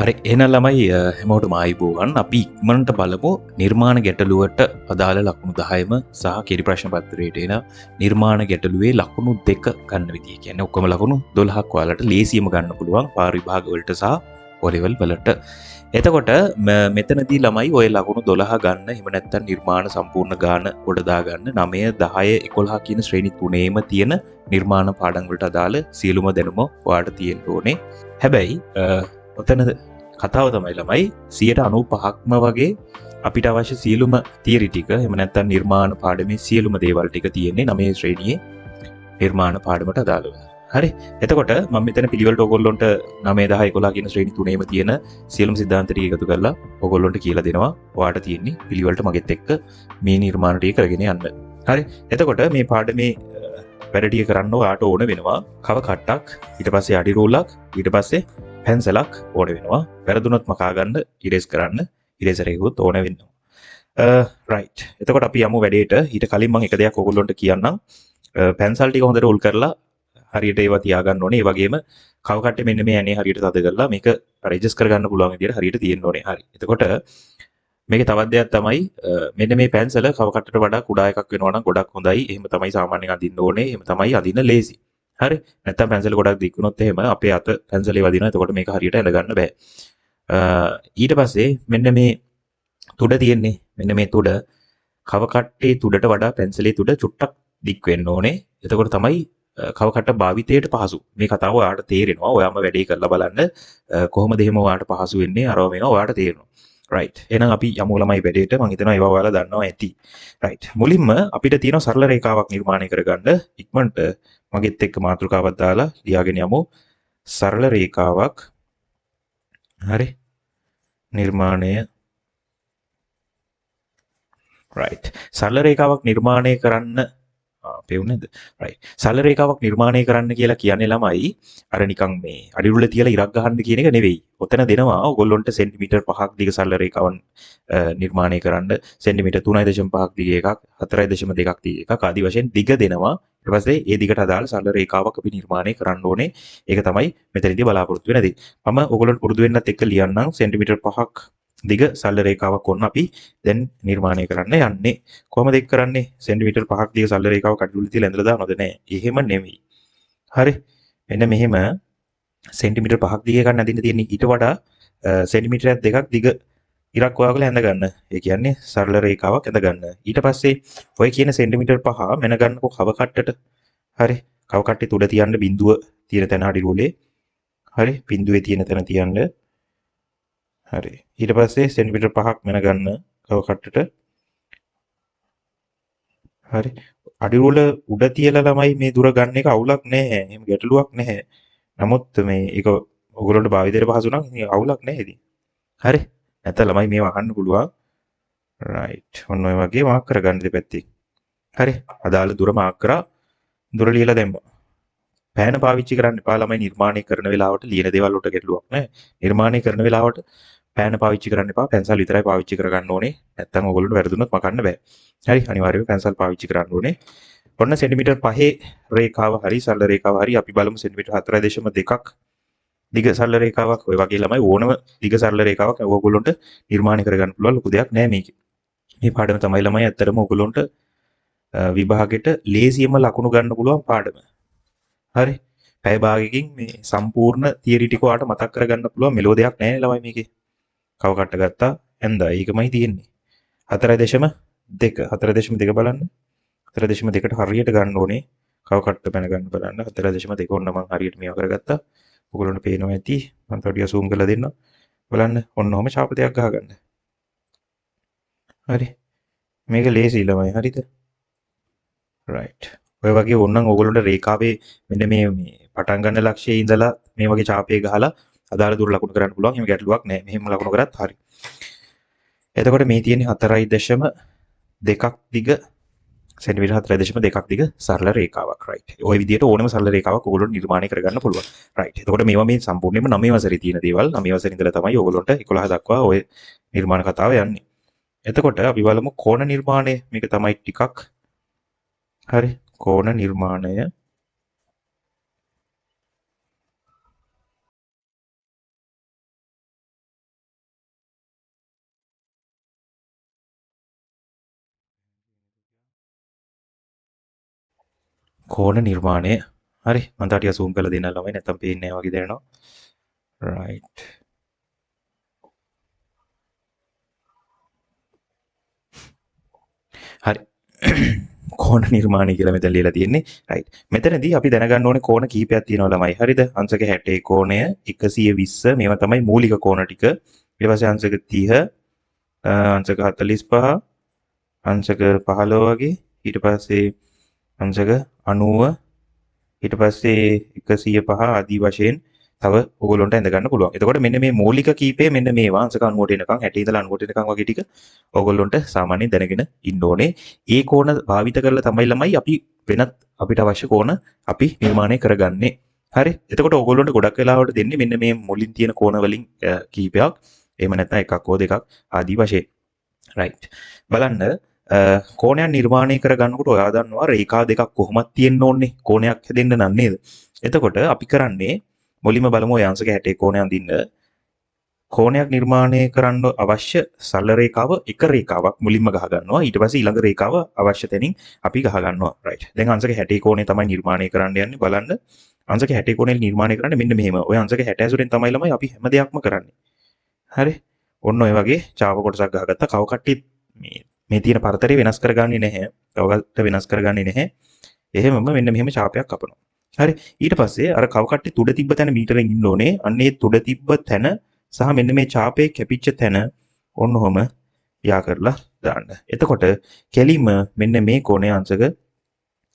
හරි එහෙනම් ළමයි හැමෝටම ආයුබෝවන්. අපි ඉක්මනට බලමු නිර්මාණ ගැටලුවට අදාළ ලකුණු 10ම සහ කෙටි ප්‍රශ්න පත්‍රයට එන නිර්මාණ ගැටලුවේ ලකුණු 2 ගන්න විදිය. කියන්නේ ඔක්කොම ලකුණු 12ක් ඔයාලට ලේසියම ගන්න පුළුවන් පාර විභාග වලට සහ O level වලට. එතකොට මෙතනදී ළමයි ඔය ලකුණු 12 ගන්න එහෙම නැත්නම් නිර්මාණ සම්පූර්ණ ගාන ගොඩ දා ගන්න 9 10 11 කියන ශ්‍රේණි තුනේම තියෙන නිර්මාණ පාඩම් වලට අදාළ සියලුම දැනුම ඔයාලට තියෙන්න ඕනේ. හැබැයි ඔතන කතාව තමයි ළමයි 95%ක්ම වගේ අපිට අවශ්‍ය සියලුම තියරි ටික එහෙම නැත්නම් නිර්මාණ පාඩමේ සියලුම දේවල් ටික තියෙන්නේ 9 ශ්‍රේණියේ නිර්මාණ පාඩමට අදාළව. හරි. එතකොට මම මෙතන පිළිවෙලට ඔයගොල්ලොන්ට 9 10 11 කියන ශ්‍රේණි තුනේම තියෙන සියලුම සිද්ධාන්ත ටික එකතු කරලා ඔයගොල්ලොන්ට කියලා දෙනවා. ඔයාට තියෙන්නේ පිළිවෙලට මගෙත් එක්ක මේ නිර්මාණ ටික කරගෙන යන්න. හරි. එතකොට මේ පාඩමේ වැඩ ටික කරන්න ඔයාට ඕන වෙනවා කව කට්ටක්, ඊට පස්සේ අඩි රූලක්, ඊට පස්සේ පැන්සලක් ඕන වෙනවා. වැරදුනොත් මකා ගන්න ඉරේස් කරන්න ඉරේසර් එකකුත් ඕන වෙනවා. රයිට්. එතකොට අපි යමු වැඩේට. ඊට කලින් මම එක දෙයක් ඔයගොල්ලන්ට කියන්නම්. පැන්සල් ටික හොඳට උල් කරලා හරියට ඒවා තියාගන්න ඕනේ. ඒ වගේම කව කට්ටේ මෙන්න මේ ඇනේ හරියට තද කරලා මේක රෙජිස්ටර් කරගන්න පුළුවන් විදියට හරියට තියෙන්න ඕනේ. හරි. එතකොට මේකේ තවත් දෙයක් තමයි මෙන්න මේ පැන්සල කව කට්ටට වඩා කුඩා එකක් වෙනවා නම් ගොඩක් හොඳයි. එහෙම තමයි සාමාන්‍යයෙන් අඳින්න ඕනේ. එහෙම තමයි අඳින්න ලේසි. හරි. නැත්තම් පැන්සල ගොඩක් දික් වුණොත් එහෙම අපේ අත පැන්සලේ වදිනවා. එතකොට මේක හරියට ඇඳ ගන්න බෑ. ඊට පස්සේ මෙන්න මේ තුඩ තියෙන්නේ. මෙන්න මේ තුඩ කව කට්ටේ තුඩට වඩා පැන්සලේ තුඩ චුට්ටක් දික් වෙන්න ඕනේ. එතකොට තමයි කව කට්ට භාවිතයට පහසු. මේ කතාව ඔයාලට තේරෙනවා. ඔයාම වැඩේ කරලා බලන්න කොහොමද එහෙම ඔයාලට පහසු වෙන්නේ අරව මේවා ඔයාලට තේරෙනවා. රයිට්. එහෙනම් අපි යමු ළමයි වැඩේට. මම හිතනවා ඒවා ඔයාලා දන්නවා ඇති. රයිට්. මුලින්ම අපිට තියෙන සරල රේඛාවක් නිර්මාණය කරගන්න ඉක්මනට මගෙත් එක්ක මාතෘකාවක් දාලා ලියාගෙන යමු. සරල රේඛාවක් හරි නිර්මාණය රයිට්. සරල රේඛාවක් නිර්මාණය කරන්න පෙවුනේද? රයිට්. සරල රේඛාවක් නිර්මාණය කරන්න කියලා කියන්නේ ළමයි අර නිකන් මේ අඩිරුල තියලා ඉරක් ගහන්න කියන එක නෙවෙයි. ඔතන දෙනවා ඔයගොල්ලොන්ට සෙන්ටිමීටර් 5ක් දිග සරල රේඛාවන් නිර්මාණය කරන්න සෙන්ටිමීටර් 3.5ක් දිග එකක් 4.2ක් දිග එකක් ආදී වශයෙන් දිග දෙනවා. ඊට පස්සේ ඒ දිගට අදාළ සරල රේඛාවක් අපි නිර්මාණය කරන්න ඕනේ. ඒක තමයි මෙතනදී බලාපොරොත්තු වෙන දේ. මම ඔයගොල්ලන්ට පුරුදු වෙන්නත් එක්ක ලියන්නම් සෙන්ටිමීටර් 5ක් දිග සරල රේඛාවක් ඔන්න අපි දැන් නිර්මාණය කරන්න යන්නේ. කොහොමද ඒක කරන්නේ? සෙන්ටිමීටර් 5ක් දිග සරල රේඛාවක් අඩිරුල තියලා ඇඳලා දානවද? නෑ. එහෙම නෙමෙයි. හරි. මෙන්න මෙහෙම සෙන්ටිමීටර් 5ක් දිග එකක් නැදින්න තියෙන්නේ. ඊට වඩා සෙන්ටිමීටරයක් දෙකක් දිග ඉරක් ඔයාගල ඇඳ ගන්න. ඒ කියන්නේ සරල රේඛාවක් ඇඳ ගන්න. ඊට පස්සේ ඔය කියන සෙන්ටිමීටර් 5 මෙන ගන්නකො කව කට්ටට. හරි. කව කට්ටේ තුඩ තියන්න බිඳුව තියෙන තැන අඩිරුලේ. හරි. බිඳුවේ තියෙන තැන තියන්න. හරි. ඊට පස්සේ සෙන්ටිමීටර් 5ක් මෙන ගන්න කව කට්ටට. හරි. අඩිරුල උඩ තියලා ළමයි මේ දුර ගන්න එක අවුලක් නැහැ. එහෙම ගැටලුවක් නැහැ. නමුත් මේ ඒක ඔයගොල්ලන්ට භාවිතයට පහසු නම් අවුලක් නැහැ ඉතින්. හරි. නැත්නම් ළමයි මේව අහන්න පුළුවන්. රයිට්. ඔන්න ඔය වගේ මාක් කරගන්න දෙපැත්තේ. හරි. අදාළ දුර මාක් කරා. දුර ලියලා දැම්මා. පෑන පාවිච්චි කරන්න එපා ළමයි නිර්මාණය කරන වෙලාවට ලියන දේවල් වලට ගැටලුවක් නැහැ. නිර්මාණය කරන වෙලාවට පෑන පාවිච්චි කරන්න එපා. පැන්සල් විතරයි පාවිච්චි කරගන්න ඕනේ. නැත්නම් ඔයගොල්ලන්ට වැරදුනොත් මකන්න බෑ. හරි. අනිවාර්යයෙන්ම පැන්සල් පාවිච්චි කරන්න ඕනේ. ඔන්න සෙන්ටිමීටර් 5 රේඛාව හරි සරල රේඛාව හරි අපි බලමු සෙන්ටිමීටර් 4.2ක් දිග සරල රේඛාවක් ඔය වගේ ළමයි ඕනම දිග සරල රේඛාවක් ඔයගොල්ලන්ට නිර්මාණය කරගන්න පුළුවන් ලොකු දෙයක් නෑ මේකේ. මේ පාඩම තමයි ළමයි ඇත්තටම ඔයගොල්ලන්ට විභාගෙට ලේසියෙන්ම ලකුණු ගන්න පුළුවන් පාඩම. හරි. පැය භාගයකින් මේ සම්පූර්ණ තියරි ටික ඔයාලට මතක් කරගන්න පුළුවන් මෙලෝ දෙයක් නෑනේ ළමයි මේකේ. කව කට්ට ගත්තා ඇඳා ඒකමයි තියෙන්නේ. 4.2 4.2 බලන්න. 4.2ට හරියට ගන්න ඕනේ. කව කට්ට පැන ගන්න බලන්න. 4.2 ඔන්න මම හරියට මේව කරගත්තා. ඔයගොල්ලන්ට පේනවා ඇති. මම තව ටික zoom කරලා දෙන්නම්. බලන්න ඔන්න ඔහම ශාප දෙයක් ගහගන්න. හරි. මේක ලේසි ළමයි හරිද? රයිට්. ඔය වගේ ඕනනම් ඕගොල්ලන්ට රේඛාවේ මෙන්න මේ පටන් ගන්න ලක්ෂයේ ඉඳලා මේ වගේ ඡාපය ගහලා අදාළ දුර ලකුණු කරන්න පුළුවන්. එහෙම ගැටලුවක් නැහැ. මෙහෙම ලකුණු කරත් හරි. එතකොට මේ තියෙන්නේ 4.2ක් දිග සෙන්ටිමීටර් 4.2ක් දිග සරල රේඛාවක්. රයිට්. ওই විදිහට ඕනම සරල රේඛාවක් ඕගොල්ලොන්ට නිර්මාණය කරගන්න පුළුවන්. රයිට්. එතකොට මේවා මේ සම්පූර්ණයෙන්ම 9 වසරේ තියෙන දේවල්. 9 වසරේ ඉඳලා තමයි ඕගොල්ලොන්ට 11 දක්වා ওই නිර්මාණ කතාව යන්නේ. එතකොට අපි බලමු කෝණ නිර්මාණය. මේක තමයි ටිකක් හරි. කෝණ නිර්මාණය කෝණ නිර්මාණය. හරි මම තාම ටික zoom කරලා දෙන්න ළමයි නැත්තම් පේන්නේ නැහැ වගේ දැනෙනවා. right. හරි. කෝණ නිර්මාණය කියලා මෙතන ලියලා තියෙන්නේ. right. මෙතනදී අපි දැනගන්න ඕනේ කෝණ කීපයක් තියෙනවා ළමයි. හරිද? අංශක 60 කෝණය 120 මේවා තමයි මූලික කෝණ ටික. ඊට පස්සේ අංශක 30 අංශක 45 අංශක 15 වගේ ඊට පස්සේ අංශක 90 ඊට පස්සේ 105 ආදී වශයෙන් තව ඕගොල්ලොන්ට ඇඳ ගන්න පුළුවන්. එතකොට මෙන්න මේ මූලික කීපය මෙන්න මේවා අංශක 90ට එනකන් 60 ඉඳලා 90ට එනකන් වගේ ටික ඕගොල්ලොන්ට සාමාන්‍යයෙන් දැනගෙන ඉන්න ඕනේ. ඒ කෝණ භාවිත කරලා තමයි ළමයි අපි වෙනත් අපිට අවශ්‍ය කෝණ අපි නිර්මාණය කරගන්නේ. හරි. එතකොට ඕගොල්ලොන්ට ගොඩක් වෙලාවට දෙන්නේ මෙන්න මේ මුලින් තියෙන කෝණ වලින් කීපයක්. එහෙම නැත්නම් එකක් හෝ දෙකක් ආදී වශයෙන්. right. බලන්න කෝණයක් නිර්මාණය කරගන්නකොට ඔයා දන්නවා රේඛා දෙකක් කොහොමද තියෙන්න ඕනේ කෝණයක් හැදෙන්න නම් නේද? එතකොට අපි කරන්නේ මුලින්ම බලමු ඔය අංශක 60 කෝණය අඳින්න. කෝණයක් නිර්මාණය කරන්න අවශ්‍ය සරල රේඛාව එක රේඛාවක් මුලින්ම ගහ ගන්නවා. ඊට පස්සේ ඊළඟ රේඛාව අවශ්‍ය තැනින් අපි ගහ ගන්නවා. right. දැන් අංශක 60 කෝණය තමයි නිර්මාණය කරන්න යන්නේ. බලන්න අංශක 60 කෝණය නිර්මාණය කරන්න මෙන්න මෙහෙම. ඔය අංශක 60 ඇසුරෙන් තමයි ළමයි අපි හැම දෙයක්ම කරන්නේ. හරි. ඔන්න ඔය වගේ චාප කොටසක් ගහගත්තා. කව කට්ටිය මේ තියෙන පරතරය වෙනස් කරගන්නේ නැහැ. කවකට වෙනස් කරගන්නේ නැහැ. එහෙමම මෙන්න මෙහෙම චාපයක් කපනවා. හරි. ඊට පස්සේ අර කව කට්ටිය තුඩ තිබ්බ තැන මීටරෙන් ඉන්න ඕනේ. අන්න ඒ තුඩ තිබ්බ තැන සහ මෙන්න මේ චාපේ කැපිච්ච තැන ඔන්න ඔහම යා කරලා දාන්න. එතකොට කෙලින්ම මෙන්න මේ කෝණය අංශක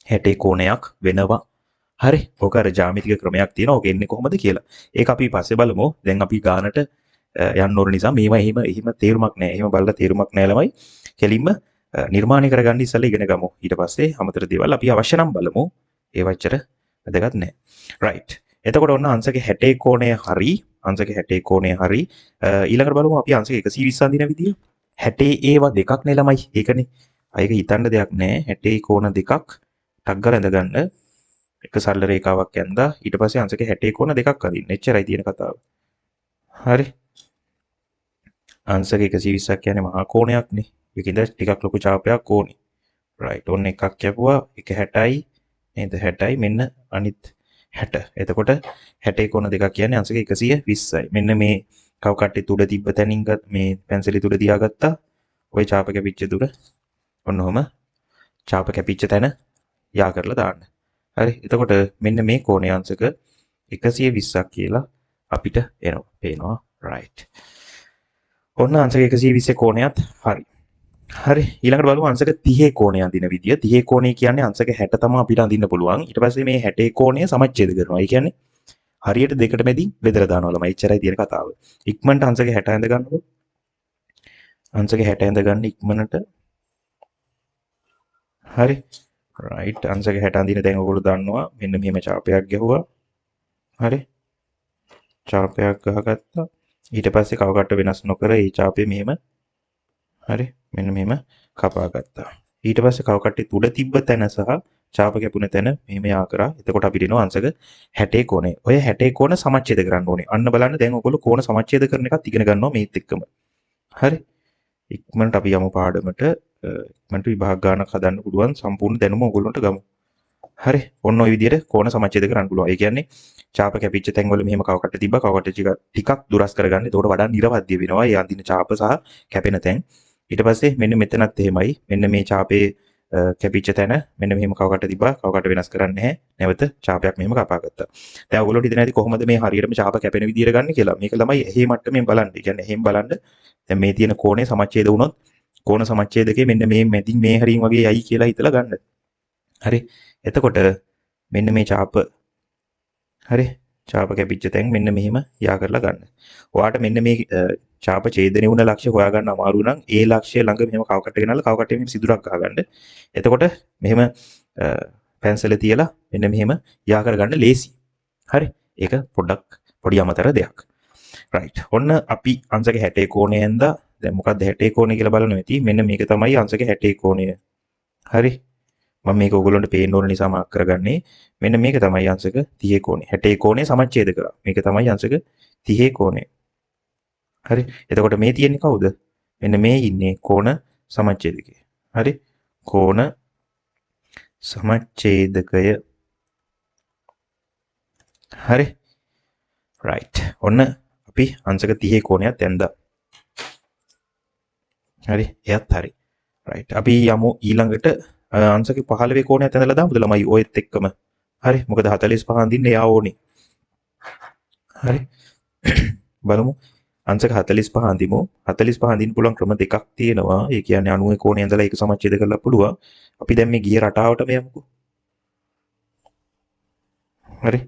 60 කෝණයක් වෙනවා. හරි. ඕක අර ජ්‍යාමිතික ක්‍රමයක් තියෙනවා. ඕක එන්නේ කොහොමද කියලා. ඒක අපි පස්සේ බලමු. දැන් අපි ගානට යන්න ඕන නිසා මේවා එහෙම තේරුමක් නැහැ. එහෙම බලලා තේරුමක් නැහැ ළමයි. කෙලින්ම නිර්මාණය කරගන්න ඉස්සෙල්ලා ඉගෙන ගමු. ඊට පස්සේ අමතර දේවල් අපි අවශ්‍ය නම් බලමු. ඒ වච්චර වැදගත් නැහැ. right. එතකොට ඔන්න අංශක 60 කෝණය හරි. අංශක 60 කෝණය හරි. ඊළඟට බලමු අපි අංශක 120 අඳින විදිය. 60 ඒවා දෙකක් නේ ළමයි. ඒකනේ. අයක හිතන්න දෙයක් නැහැ. 60 කෝණ දෙකක් ටක් ගාලා ඇඳ ගන්න. එක සරල රේඛාවක් ඇඳලා ඊට පස්සේ අංශක 60 කෝණ දෙකක් අඳින්න. එච්චරයි තියෙන කතාව. හරි. අංශක 120ක් කියන්නේ මහා කෝණයක්නේ. ඒකින්ද ටිකක් ලොකු ඡාපයක් ඕනේ. right. ඔන්න එකක් කැපුවා. එක 60යි නේද? 60යි මෙන්න අනිත් 60. එතකොට 60 කෝණ දෙකක් කියන්නේ අංශක 120යි. මෙන්න මේ කව කට්ටි තුඩ තිබ්බ තැනින් මේ පැන්සලි තුඩ තියාගත්තා. ওই ඡාප කැපිච්ච තුඩ ඔන්න ඔහම ඡාප කැපිච්ච තැන යා කරලා දාන්න. හරි. එතකොට මෙන්න මේ කෝණය අංශක 120ක් කියලා අපිට එනවා. පේනවා. right. ඔන්න අංශක 120 කෝණයත් හරි. හරි. ඊළඟට බලමු අංශක 30 කෝණය අඳින විදිය. 30 කෝණය කියන්නේ අංශක 60 තමයි අපිට අඳින්න පුළුවන්. ඊට පස්සේ මේ 60 කෝණය සමච්ඡේද කරනවා. ඒ කියන්නේ හරියට දෙකට මැදින් බෙදලා දානවා ළමයි. එච්චරයි තියෙන කතාව. ඉක්මනට අංශක 60 ඇඳ ගන්නකො. අංශක 60 ඇඳ ගන්න ඉක්මනට. හරි. right. අංශක 60 අඳින දැන් ඔයගොල්ලෝ දන්නවා. මෙන්න මෙහෙම ඡාපයක් ගැහුවා. හරි. ඡාපයක් ගහගත්තා. ඊට පස්සේ කව කට්ට වෙනස් නොකර ඒ ඡාපේ මෙහෙම හරි මෙන්න මෙහෙම කපා ගත්තා. ඊට පස්සේ කව කට්ටි තුඩ තිබ්බ තැන සහ ඡාප කැපුණ තැන මෙහෙම යා කරා. එතකොට අපිට එනවා අංශක 60 කෝණය. ඔය 60 කෝණ සමච්ඡේද කරන්න ඕනේ. අන්න බලන්න දැන් ඔයගොල්ලෝ කෝණ සමච්ඡේද කරන එකත් ඉගෙන ගන්නවා මේත් එක්කම. හරි. ඉක්මනට අපි යමු පාඩමට. ඉක්මනට විභාග ගානක් හදන්න පුළුවන් සම්පූර්ණ දැනුම ඔයගොල්ලන්ට ගමු. හරි. ඔන්න ඔය විදිහට කෝණ සමච්ඡේද කරන්න පුළුවන්. ඒ කියන්නේ ඡාප කැපිච්ච තැන් වල මෙහෙම කව කට්ට තිබ්බා. කව කට්ට ටිකක් දුරස් කරගන්න. එතකොට වඩා නිර්වද්‍ය වෙනවා. ඒ අඳින ඡාප සහ කැපෙන තැන්. ඊට පස්සේ මෙන්න මෙතනත් එහෙමයි. මෙන්න මේ ඡාපේ කැපිච්ච තැන මෙන්න මෙහෙම කවකට තිබ්බා. කවකට වෙනස් කරන්නේ නැහැ. නැවත ඡාපයක් මෙහෙම කපා ගත්තා. දැන් ඔයගොල්ලෝ හිතන්නේ නැති කොහොමද මේ හරියටම ඡාප කැපෙන විදියට ගන්න කියලා. මේක ළමයි එහි මට්ටමින් බලන්න. ඒ කියන්නේ එහෙම බලන්න. දැන් මේ තියෙන කෝණය සමච්ඡේද වුණොත් කෝණ සමච්ඡේදකේ මෙන්න මේ මැදින් මේ හරියින් වගේ යයි කියලා හිතලා ගන්න. හරි. එතකොට මෙන්න මේ ඡාප හරි ඡාප කැපිච්ච තැන් මෙන්න මෙහෙම යා කරලා ගන්න. ඔයාට මෙන්න මේ ඡාප ඡේදනය වුණ ලක්ෂ්‍ය හොයාගන්න අමාරු නම් ඒ ලක්ෂ්‍ය ළඟ මෙහෙම කවකට ගෙනල්ලා කවකට මෙහෙම සිදුරක් ගහගන්න. එතකොට මෙහෙම පැන්සල තියලා මෙන්න මෙහෙම යා කරගන්න ලේසි. හරි. ඒක පොඩ්ඩක් පොඩි අමතර දෙයක්. right. ඔන්න අපි අංශක 60 කෝණය ඇඳා දැන් මොකක්ද 60 කෝණය කියලා බලන්න ඇති. මෙන්න මේක තමයි අංශක 60 කෝණය. හරි. මම මේක ඔයගොල්ලන්ට පේන්න ඕන නිසා මාක් කරගන්නේ. මෙන්න මේක තමයි අංශක 30 කෝණය. 60 කෝණය සමච්ඡේද කරා. මේක තමයි අංශක 30 කෝණය. හරි. එතකොට මේ තියෙන්නේ කවුද? මෙන්න මේ ඉන්නේ කෝණ සමච්ඡේදකේ. හරි. කෝණ සමච්ඡේදකය. හරි රයිට්. ඔන්න අපි අංශක 30 කෝණයක් දැන්දා. හරි එයත් හරි. රයිට්. අපි යමු ඊළඟට අංශක 15 කෝණයක් ඇඳලා දාමුද ළමයි ඔයත් එක්කම. හරි මොකද 45 අඳින්න එයා ඕනේ. හරි බලමු අංශක 45 අඳිමු. 45 අඳින්න පුළුවන් ක්‍රම දෙකක් තියෙනවා. ඒ කියන්නේ 90 කෝණය ඇඳලා ඒක සමච්ඡේද කරලා පුළුවන්. අපි දැන් මේ ගිය රටාවටම යමුකෝ. හරි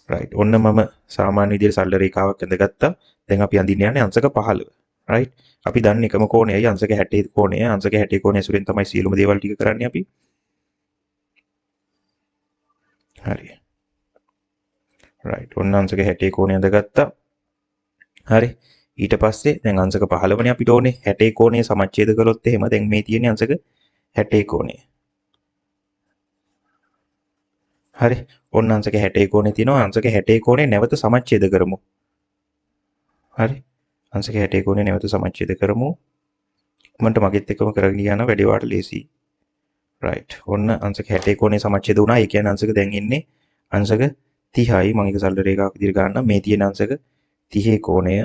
රයිට්. ඔන්න මම සාමාන්‍ය විදිහට සරල රේඛාවක් ඇඳගත්තා. දැන් අපි අඳින්න යන්නේ අංශක 15. රයිට්. අපි දන්නේ එකම කෝණයයි අංශක 60 කෝණය. අංශක 60 කෝණය ඇසුරෙන් තමයි සියලුම දේවල් ටික කරන්නේ අපි. හරි. රයිට්. ඔන්න අංශක 60 කෝණය ඇඳගත්තා. හරි. ඊට පස්සේ දැන් අංශක 15නේ අපිට ඕනේ 60 කෝණය සමච්ඡේද කළොත් එහෙම දැන් මේ තියෙන්නේ අංශක 60 කෝණය. හරි. ඔන්න අංශක 60 කෝණේ තියෙනවා. අංශක 60 කෝණේ නැවත සමච්ඡේද කරමු. හරි. අංශක 60 කෝණේ නැවත සමච්ඡේද කරමු. ඉක්මනට මගෙත් එක්කම කරගෙන යන වැඩේ වාට ලේසි. රයිට්. ඔන්න අංශක 60 කෝණේ සමච්ඡේද වුණා. ඒ කියන්නේ අංශක දැන් ඉන්නේ අංශක 30යි. මම ඒක සරල රේඛාවක් විදිහට ගන්නම්. මේ තියෙන අංශක 30 කෝණය.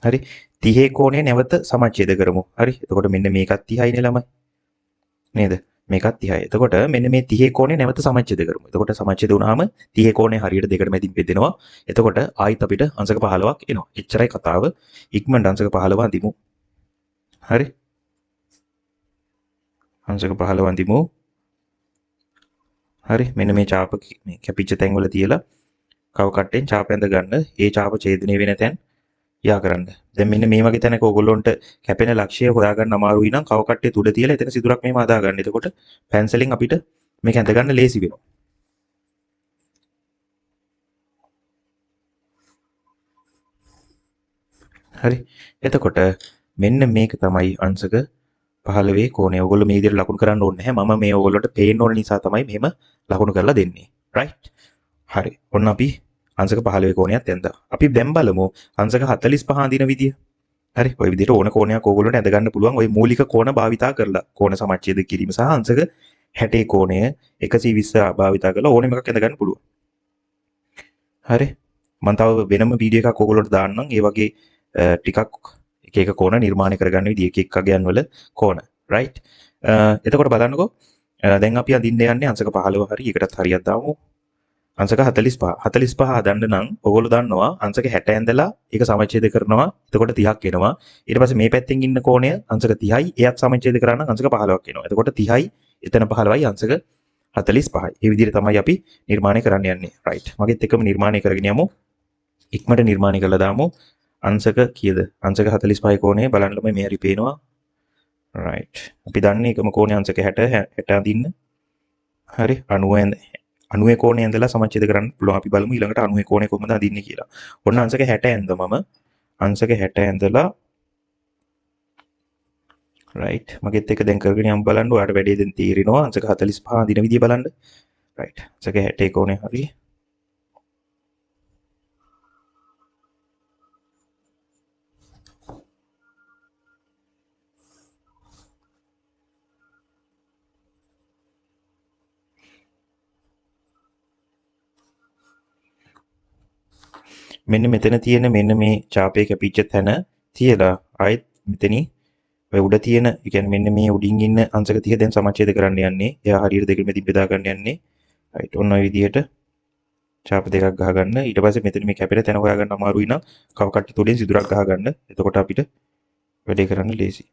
හරි. 30 කෝණය නැවත සමච්ඡේද කරමු. හරි. එතකොට මෙන්න මේකත් 30යිනේ ළමයි. නේද? මේකත් 30යි. එතකොට මෙන්න මේ 30 කෝණය නැවත සමච්ඡේද කරමු. එතකොට සමච්ඡේද වුණාම 30 කෝණය හරියට දෙකට මැදින් බෙදෙනවා. එතකොට ආයිත් අපිට අංශක 15ක් එනවා. එච්චරයි කතාව. ඉක්මනට අංශක 15 අඳිමු. හරි. අංශක 15 අඳිමු. හරි. මෙන්න මේ ඡාප මේ කැපිච්ච තැන් වල තියලා කව කට්ටෙන් ඡාප ඇඳ ගන්න. ඒ ඡාප ඡේදනය වෙන තැන් යා කරන්න. දැන් මෙන්න මේ වගේ තැනක ඕගොල්ලොන්ට කැපෙන ලක්ෂ්‍ය හොයාගන්න අමාරුයි නම් කව කට්ටේ තුඩ තියලා එතන සිදුරක් මෙහෙම හදා ගන්න. එතකොට පැන්සලෙන් අපිට මේක ඇඳ ගන්න ලේසි වෙනවා. හරි. එතකොට මෙන්න මේක තමයි අංශක 15 කෝණය. ඕගොල්ලෝ මේ විදිහට ලකුණු කරන්න ඕනේ නැහැ. මම මේ ඕගොල්ලොන්ට පේන්න ඕන නිසා තමයි මෙහෙම ලකුණු කරලා දෙන්නේ. රයිට්. හරි. ඔන්න අපි අංශක 15 කෝණයක් ඇඳා. අපි දැන් බලමු අංශක 45 අඳින විදිය. හරි. ওই විදිහට ඕන කෝණයක් ඕගොල්ලොන්ට ඇඳ ගන්න පුළුවන්. ওই මූලික කෝණ භාවිතා කරලා කෝණ සමච්ඡේද කිරීම සහ අංශක 60 කෝණය 120 භාවිතා කරලා ඕනෙම එකක් ඇඳ ගන්න පුළුවන්. හරි. මම තව වෙනම වීඩියෝ එකක් ඕගොල්ලොන්ට දාන්නම්. ඒ වගේ ටිකක් එක එක කෝණ නිර්මාණය කරගන්න විදිය එක එක අගයන් වල කෝණ. රයිට්. එතකොට බලන්නකෝ. දැන් අපි අඳින්න යන්නේ අංශක 15 හරි. ඒකටත් හරියක් දාමු. අංශක 45 45 හදන්න නම් ඔයගොල්ලෝ දන්නවා අංශක 60 ඇඳලා ඒක සමච්ඡේද කරනවා. එතකොට 30ක් එනවා. ඊට පස්සේ මේ පැත්තෙන් ඉන්න කෝණය අංශක 30යි. එයත් සමච්ඡේද කරා නම් අංශක 15ක් එනවා. එතකොට 30යි එතන 15යි අංශක 45යි. මේ විදිහට තමයි අපි නිර්මාණය කරන්න යන්නේ. රයිට්. මගෙත් එකම නිර්මාණය කරගෙන යමු. ඉක්මනට නිර්මාණය කළා දාමු. අංශක කීයද? අංශක 45 කෝණය බලන්න ළමයි මේ හරි පේනවා. රයිට්. අපි දන්නේ එකම කෝණය අංශක 60 60 අඳින්න. හරි. 90 කෝණය ඇඳලා සමච්ඡේද කරන්න පුළුවන්. අපි බලමු ඊළඟට 90 කෝණය කොහොමද අඳින්නේ කියලා. ඔන්න අංශක 60 ඇඳ මම අංශක 60 ඇඳලා රයිට්. මගෙත් එක දැන් කරගෙන යමු බලන්න. ඔයාලට වැඩේ දැන් තීරෙනවා. අංශක 45 අඳින විදිය බලන්න. රයිට්. අංශක 60 කෝණය හරි. මෙන්න මෙතන තියෙන මෙන්න මේ ඡාපයේ කැපිච්ච තැන තියලා ආයෙත් මෙතනින් ඔය උඩ තියෙන ඒ කියන්නේ මෙන්න මේ උඩින් ඉන්න අංශක 30 දැන් සමච්ඡේද කරන්න යන්නේ. එයා හරියට දෙකෙන් මෙතින් බෙදා ගන්න යන්නේ. රයිට්. ඔන්න ඔය විදිහට ඡාප දෙකක් ගහ ගන්න. ඊට පස්සේ මෙතන මේ කැපෙන තැන හොයාගන්න අමාරුයි නම් කව කට්ටි තුලින් සිදුරක් ගහ ගන්න. එතකොට අපිට වැඩේ කරන්න ලේසි.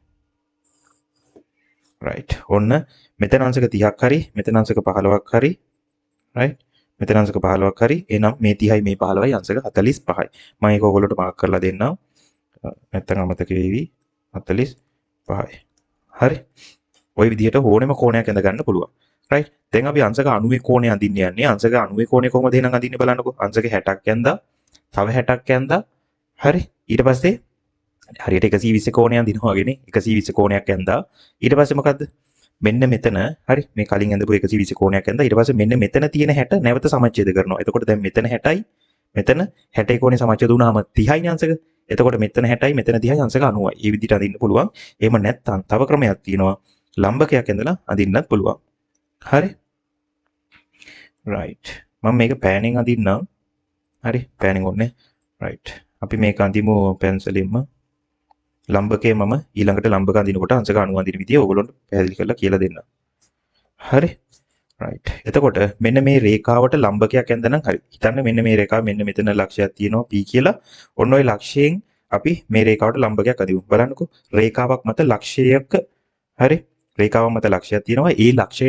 රයිට්. ඔන්න මෙතන අංශක 30ක් හරි මෙතන අංශක 15ක් හරි. රයිට්. මෙතන අංශක 15ක් හරි. එහෙනම් මේ 30යි මේ 15යි අංශක 45යි. මම ඒක ඔයගොල්ලෝට මාක් කරලා දෙන්නම්. නැත්තම් අමතක වෙවි. 45යි. හරි. ওই විදිහට ඕනෙම කෝණයක් ඇඳ ගන්න පුළුවන්. රයිට්. දැන් අපි අංශක 90 කෝණය අඳින්න යන්නේ. අංශක 90 කෝණය කොහොමද එහෙනම් අඳින්නේ බලන්නකෝ. අංශක 60ක් ඇඳා. තව 60ක් ඇඳා. හරි. ඊට පස්සේ හරියට 120 කෝණය අඳිනවා වගේනේ. 120 කෝණයක් ඇඳා. ඊට පස්සේ මොකද්ද? මෙන්න මෙතන හරි මේ කලින් ඇඳපු 120 කෝණයක් ඇඳලා ඊට පස්සේ මෙන්න මෙතන තියෙන 60 නැවත සමච්ඡේද කරනවා. එතකොට දැන් මෙතන 60යි මෙතන 60 කෝණේ සමච්ඡේද වුණාම 30යි අංශක. එතකොට මෙතන 60යි මෙතන 30යි අංශක 90යි. මේ විදිහට අඳින්න පුළුවන්. එහෙම නැත්නම් තව ක්‍රමයක් තියෙනවා. ලම්බකයක් ඇඳලා අඳින්නත් පුළුවන්. හරි. රයිට්. මම මේක පෑනෙන් අඳින්නම්. හරි පෑනෙන් ඕනේ. රයිට්. අපි මේක අඳිමු පැන්සලෙන්ම. ලම්බකේ මම ඊළඟට ලම්බක අඳිනකොට අංශක 90 අඳින විදිය ඕගොල්ලන්ට පැහැදිලි කරලා කියලා දෙන්න. හරි. රයිට්. එතකොට මෙන්න මේ රේඛාවට ලම්බකයක් ඇඳනම් හරි. හිතන්න මෙන්න මේ රේඛාව මෙන්න මෙතන ලක්ෂයක් තියෙනවා P කියලා. ඔන්න ඔය ලක්ෂයෙන් අපි මේ රේඛාවට ලම්බකයක් අදිමු. බලන්නකෝ. රේඛාවක් මත ලක්ෂයක හරි. රේඛාවක් මත ලක්ෂයක් තියෙනවා. ඒ ලක්ෂය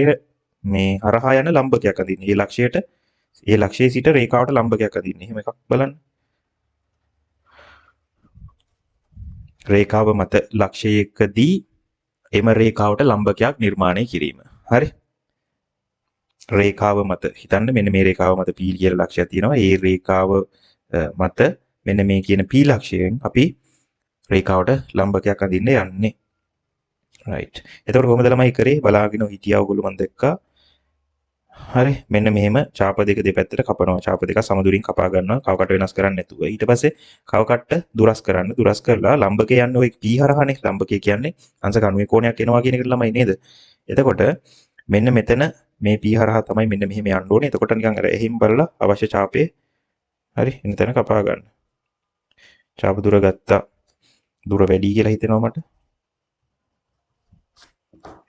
මේ හරහා යන ලම්බකයක් අදින්න. ඒ ලක්ෂයේ සිට රේඛාවට ලම්බකයක් අදින්න. එහෙම එකක් බලන්න. රේඛාව මත ලක්ෂයකදී එම රේඛාවට ලම්බකයක් නිර්මාණය කිරීම. හරි. රේඛාව මත හිතන්න මෙන්න මේ රේඛාව මත P කියලා ලක්ෂයක් තියෙනවා. ඒ රේඛාව මත මෙන්න මේ කියන P ලක්ෂයෙන් අපි රේඛාවට ලම්බකයක් අඳින්න යන්නේ. රයිට්. එතකොට කොහොමද ළමයි කරේ? බලාගෙන හිටියා ඔයගොල්ලෝ මම දැක්කා. හරි. මෙන්න මෙහෙම චාප දෙක දෙපැත්තට කපනවා. චාප දෙක සමදුරින් කපා ගන්නවා. කව කට්ට වෙනස් කරන්නේ නැතුව. ඊට පස්සේ කව කට්ට දුරස් කරන්න. දුරස් කරලා ලම්බකේ යන්නේ ඔය P හරහානේ. ලම්බකේ කියන්නේ අංශක 90 කෝණයක් එනවා කියන එකට ළමයි නේද? එතකොට මෙන්න මෙතන මේ P හරහා තමයි මෙන්න මෙහෙම යන්න ඕනේ. එතකොට නිකන් අර එහෙම බලලා අවශ්‍ය චාපේ හරි එන තැන කපා ගන්න. චාප දුර ගත්තා. දුර වැඩි කියලා හිතෙනවා මට.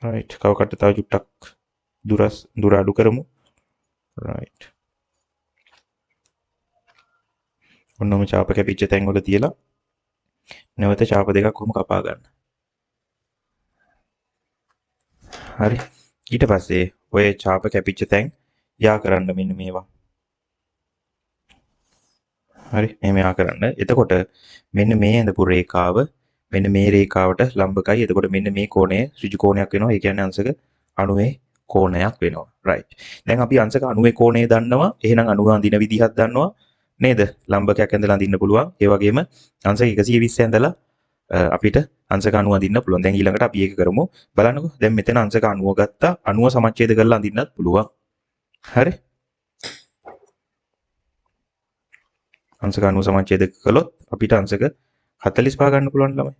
රයිට්. කව කට්ට තව චුට්ටක් දුර අඩු කරමු. රයිට්. ඔන්නම චාප කැපිච්ච තැන් වල තියලා නැවත චාප දෙකක් කොහොම කපා ගන්න. හරි. ඊට පස්සේ ඔය චාප කැපිච්ච තැන් යා කරන්න මෙන්න මේවා. හරි මෙහෙම යා කරන්න. එතකොට මෙන්න මේ ඇඳපු රේඛාව මෙන්න මේ රේඛාවට ලම්බකයි. එතකොට මෙන්න මේ කෝණය ඍජු කෝණයක් වෙනවා. ඒ කියන්නේ අංශක 90 කෝණයක් වෙනවා. රයිට්. දැන් අපි අංශක 90 කෝණය දන්නවා. එහෙනම් 90 අඳින විදිහක් දන්නවා නේද? ලම්බකයක් ඇඳලා අඳින්න පුළුවන්. ඒ වගේම අංශක 120 ඇඳලා අපිට අංශක 90 අඳින්න පුළුවන්. දැන් ඊළඟට අපි ඒක කරමු. බලන්නකෝ. දැන් මෙතන අංශක 90 ගත්තා. 90 සමච්ඡේද කරලා අඳින්නත් පුළුවන්. හරි. අංශක 90 සමච්ඡේද කළොත් අපිට අංශක 45 ගන්න පුළුවන් ළමයි.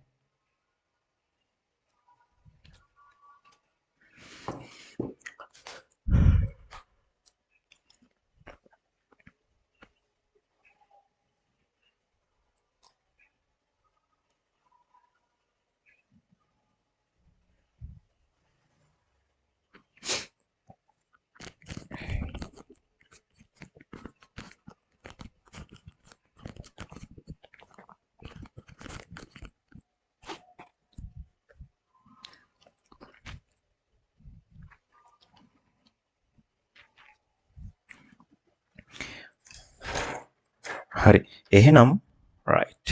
හරි. එහෙනම් right.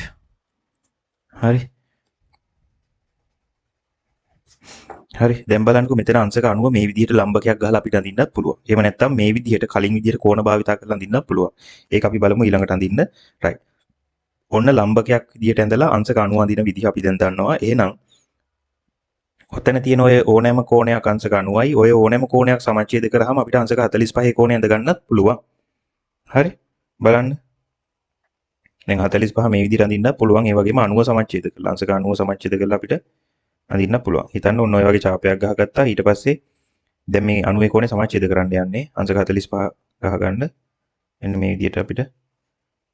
හරි. හරි. දැන් බලන්නකෝ මෙතන අංශක 90 මේ විදිහට ලම්බකයක් ගහලා අපිට අඳින්නත් පුළුවන්. එහෙම නැත්නම් මේ විදිහට කලින් විදිහට කෝණ භාවිතා කරලා අඳින්නත් පුළුවන්. ඒක අපි බලමු ඊළඟට අඳින්න. right. ඔන්න ලම්බකයක් විදිහට ඇඳලා අංශක 90 අඳින විදිහ අපි දැන් දන්නවා. එහෙනම් ඔතන තියෙන ඔය ඕනෑම කෝණයක් අංශක 90යි. ඔය ඕනෑම කෝණයක් සමච්ඡේද කරාම අපිට අංශක 45 කෝණය ඇඳ ගන්නත් පුළුවන්. හරි. බලන්න. දැන් 45 මේ විදිහට අඳින්න පුළුවන්. ඒ වගේම 90 සමච්ඡේද කරලා අංශක 90 සමච්ඡේද කරලා අපිට අඳින්න පුළුවන්. හිතන්න ඔන්න ඔය වගේ චාපයක් ගහගත්තා. ඊට පස්සේ දැන් මේ 90 කෝණය සමච්ඡේද කරන්න යන්නේ අංශක 45 ගහගන්න. එන්න මේ විදිහට අපිට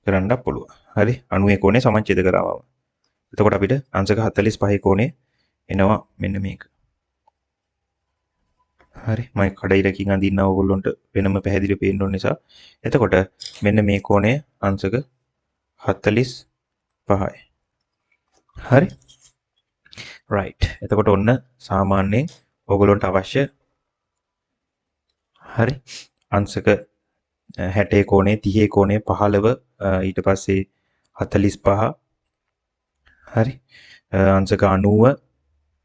කරන්න පුළුවන්. හරි. 90 කෝණය සමච්ඡේද කරාම. එතකොට අපිට අංශක 45 කෝණය එනවා මෙන්න මේක. හරි. මම කඩයිලකින් අඳින්න ඕගොල්ලන්ට වෙනම පැහැදිලිව පේන්න ඕන නිසා. එතකොට මෙන්න මේ කෝණය අංශක 45යි. හරි. right. එතකොට ඔන්න සාමාන්‍යයෙන් ඕගොල්ලන්ට අවශ්‍ය හරි අංශක 60 කෝණේ 30 කෝණේ 15 ඊට පස්සේ 45 හරි අංශක 90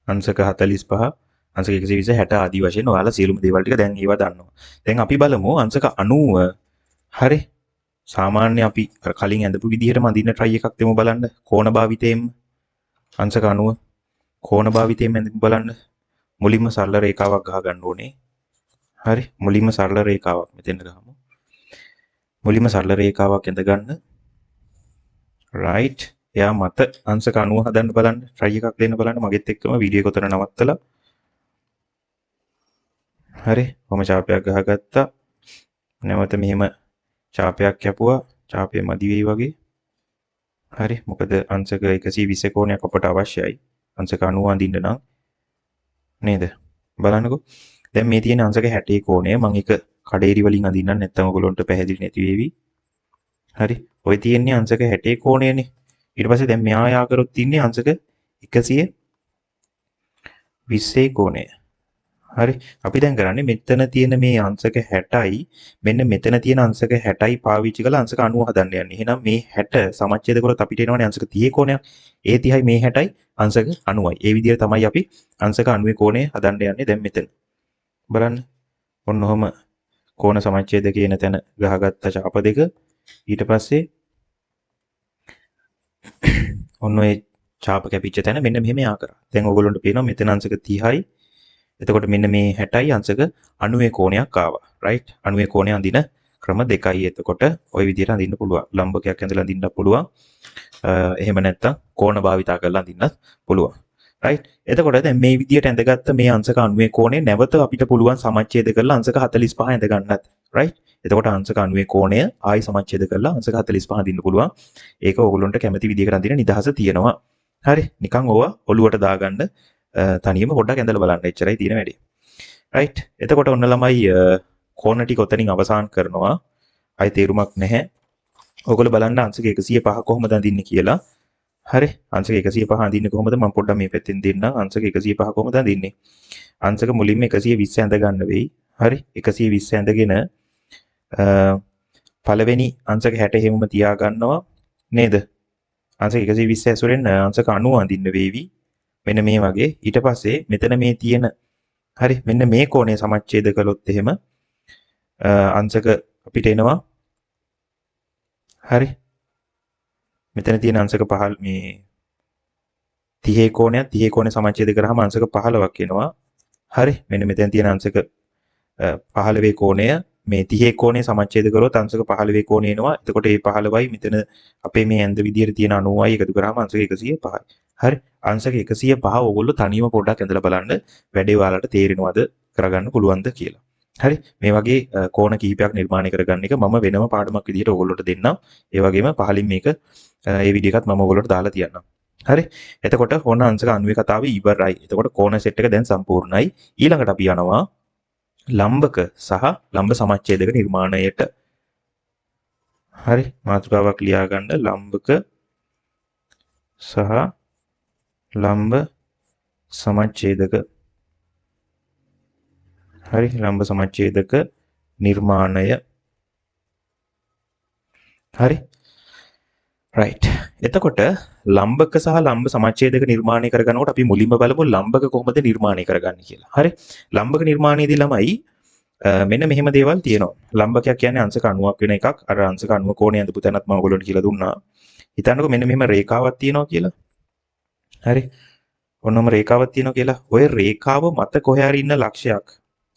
අංශක 45 අංශක 120 60 ආදී වශයෙන් ඔයාලා සියලුම දේවල් ටික දැන් ඒවා දන්නවා. දැන් අපි බලමු අංශක 90 හරි සාමාන්‍ය අපි කලින් ඇඳපු විදිහටම අඳින්න try එකක් දෙමු බලන්න. කෝණ භාවිතයෙන් අංශක 90 කෝණ භාවිතයෙන් ඇඳපු බලන්න. මුලින්ම සරල රේඛාවක් ගහ ගන්න ඕනේ. හරි මුලින්ම සරල රේඛාවක් මෙතෙන් ගහමු. මුලින්ම සරල රේඛාවක් ඇඳ ගන්න. right. එයා මත අංශක 90 හදන්න බලන්න. try එකක් දෙන්න බලන්න. මගෙත් එක්කම වීඩියෝ එක උතන නවත්තලා. හරි කොහොම ඡාපයක් ගහගත්තා. නැවත මෙහෙම ඡාපයක් කැපුවා. ඡාපය මදි වෙයි වගේ. හරි. මොකද අංශක 120 කෝණයක් අපට අවශ්‍යයි. අංශක 90 අඳින්න නම් නේද? බලන්නකෝ. දැන් මේ තියෙන අංශක 60 කෝණය මම එක කඩේරි වලින් අඳින්නම් නැත්නම් ඔයගොල්ලන්ට පැහැදිලි නැති වේවි. හරි. ඔය තියෙන්නේ අංශක 60 කෝණයනේ. ඊට පස්සේ දැන් මෙහා යා කරොත් ඉන්නේ අංශක 120 කෝණය. හරි. අපි දැන් කරන්නේ මෙතන තියෙන මේ අංශක 60යි මෙන්න මෙතන තියෙන අංශක 60යි පාවිච්චි කරලා අංශක 90 හදන්න යන්නේ. එහෙනම් මේ 60 සමච්ඡේද කරොත් අපිට එනවනේ අංශක 30 කෝණයක්. ඒ 30යි මේ 60යි අංශක 90යි. ඒ විදිහට තමයි අපි අංශක 90 කෝණය හදන්න යන්නේ දැන් මෙතන. බලන්න. ඔන්න ඔහම කෝණ සමච්ඡේද කියන තැන ගහගත්ත ඡාප දෙක. ඊට පස්සේ ඔන්න ඔය ඡාප කැපිච්ච තැන මෙන්න මෙහෙම යා කරා. දැන් ඔයගොල්ලන්ට පේනවා මෙතන අංශක 30යි. එතකොට මෙන්න මේ 60යි අංශක 90 කෝණයක් ආවා. රයිට්? 90 කෝණය අඳින ක්‍රම දෙකයි. එතකොට ওই විදිහට අඳින්න පුළුවන්. ලම්බකයක් ඇඳලා අඳින්නත් පුළුවන්. එහෙම නැත්නම් කෝණ භාවිතා කරලා අඳින්නත් පුළුවන්. රයිට්? එතකොට දැන් මේ විදිහට ඇඳගත්ත මේ අංශක 90 කෝණය නැවත අපිට පුළුවන් සමච්ඡේද කරලා අංශක 45 ඇඳ ගන්නත්. රයිට්? එතකොට අංශක 90 කෝණය ආයි සමච්ඡේද කරලා අංශක 45 අඳින්න පුළුවන්. ඒක ඕගොල්ලන්ට කැමති විදිහකට අඳින නිදහස තියෙනවා. හරි? නිකන් ඕවා ඔලුවට දාගන්න තනියම පොඩ්ඩක් ඇඳලා බලන්න. එච්චරයි තියෙන වැඩේ. රයිට්? එතකොට ඔන්න ළමයි කෝණ ටික ඔතනින් අවසන් කරනවා. ආයි තේරුමක් නැහැ. ඔයගොල්ලෝ බලන්න අංශක 105 කොහොමද අඳින්නේ කියලා. හරි? අංශක 105 අඳින්නේ කොහොමද? මම පොඩ්ඩක් මේ පැත්තෙන් දෙන්නම්. අංශක 105 කොහොමද අඳින්නේ? අංශක මුලින්ම 120 ඇඳ ගන්න වෙයි. හරි? 120 ඇඳගෙන පළවෙනි අංශක 60 හැමම තියා ගන්නවා නේද? අංශක 120 ඇසුරෙන් අංශක 90 අඳින්න වේවි. මෙන්න මේ වගේ. ඊට පස්සේ මෙතන මේ තියෙන හරි මෙන්න මේ කෝණය සමච්ඡේද කළොත් එහෙම අංශක අපිට එනවා. හරි. මෙතන තියෙන අංශක 15 මේ 30 කෝණයක් 30 කෝණය සමච්ඡේද කරාම අංශක 15ක් එනවා. හරි. මෙන්න මෙතන තියෙන අංශක 15 කෝණය මේ 30 කෝණය සමච්ඡේද කරොත් අංශක 15 කෝණය එනවා. එතකොට මේ 15යි මෙතන අපේ මේ ඇඳ විදියට තියෙන 90යි එකතු කරාම අංශක 105යි. හරි. අංශක 105 ඕගොල්ලෝ තනියම පොඩ්ඩක් ඇඳලා බලන්න වැඩේ ඔයාලට තේරෙනවද කරගන්න පුළුවන්ද කියලා. හරි. මේ වගේ කෝණ කිහිපයක් නිර්මාණය කරගන්න එක මම වෙනම පාඩමක් විදියට ඕගොල්ලොට දෙන්නම්. ඒ වගේම පහලින් මේක ඒ වීඩියෝ එකත් මම ඕගොල්ලොට දාලා තියන්නම්. හරි. එතකොට ඕන අංශක 90 කතාව ඉවරයි. එතකොට කෝණ සෙට් එක දැන් සම්පූර්ණයි. ඊළඟට අපි යනවා ලම්බක සහ ලම්බ සමච්ඡේදක නිර්මාණයට. හරි. මාතෘකාවක් ලියා ගන්න ලම්බක සහ ලම්බ සමච්ඡේදක. හරි. ලම්බ සමච්ඡේදක නිර්මාණය. හරි. රයිට්. එතකොට ලම්බක සහ ලම්බ සමච්ඡේදක නිර්මාණය කරගන්නකොට අපි මුලින්ම බලමු ලම්බක කොහොමද නිර්මාණය කරගන්නේ කියලා. හරි. ලම්බක නිර්මාණයේදී ළමයි මෙන්න මෙහෙම දේවල් තියෙනවා. ලම්බකයක් කියන්නේ අංශක 90ක් වෙන එකක්. අර අංශක 90 කෝණය අඳපු තැනත් මම ඔයගොල්ලන්ට කියලා දුන්නා. හිතන්නකෝ මෙන්න මෙහෙම රේඛාවක් තියෙනවා කියලා. හරි. ඔන්නම රේඛාවක් තියෙනවා කියලා. ඔය රේඛාව මත කොහේ හරි ඉන්න ලක්ෂයක්.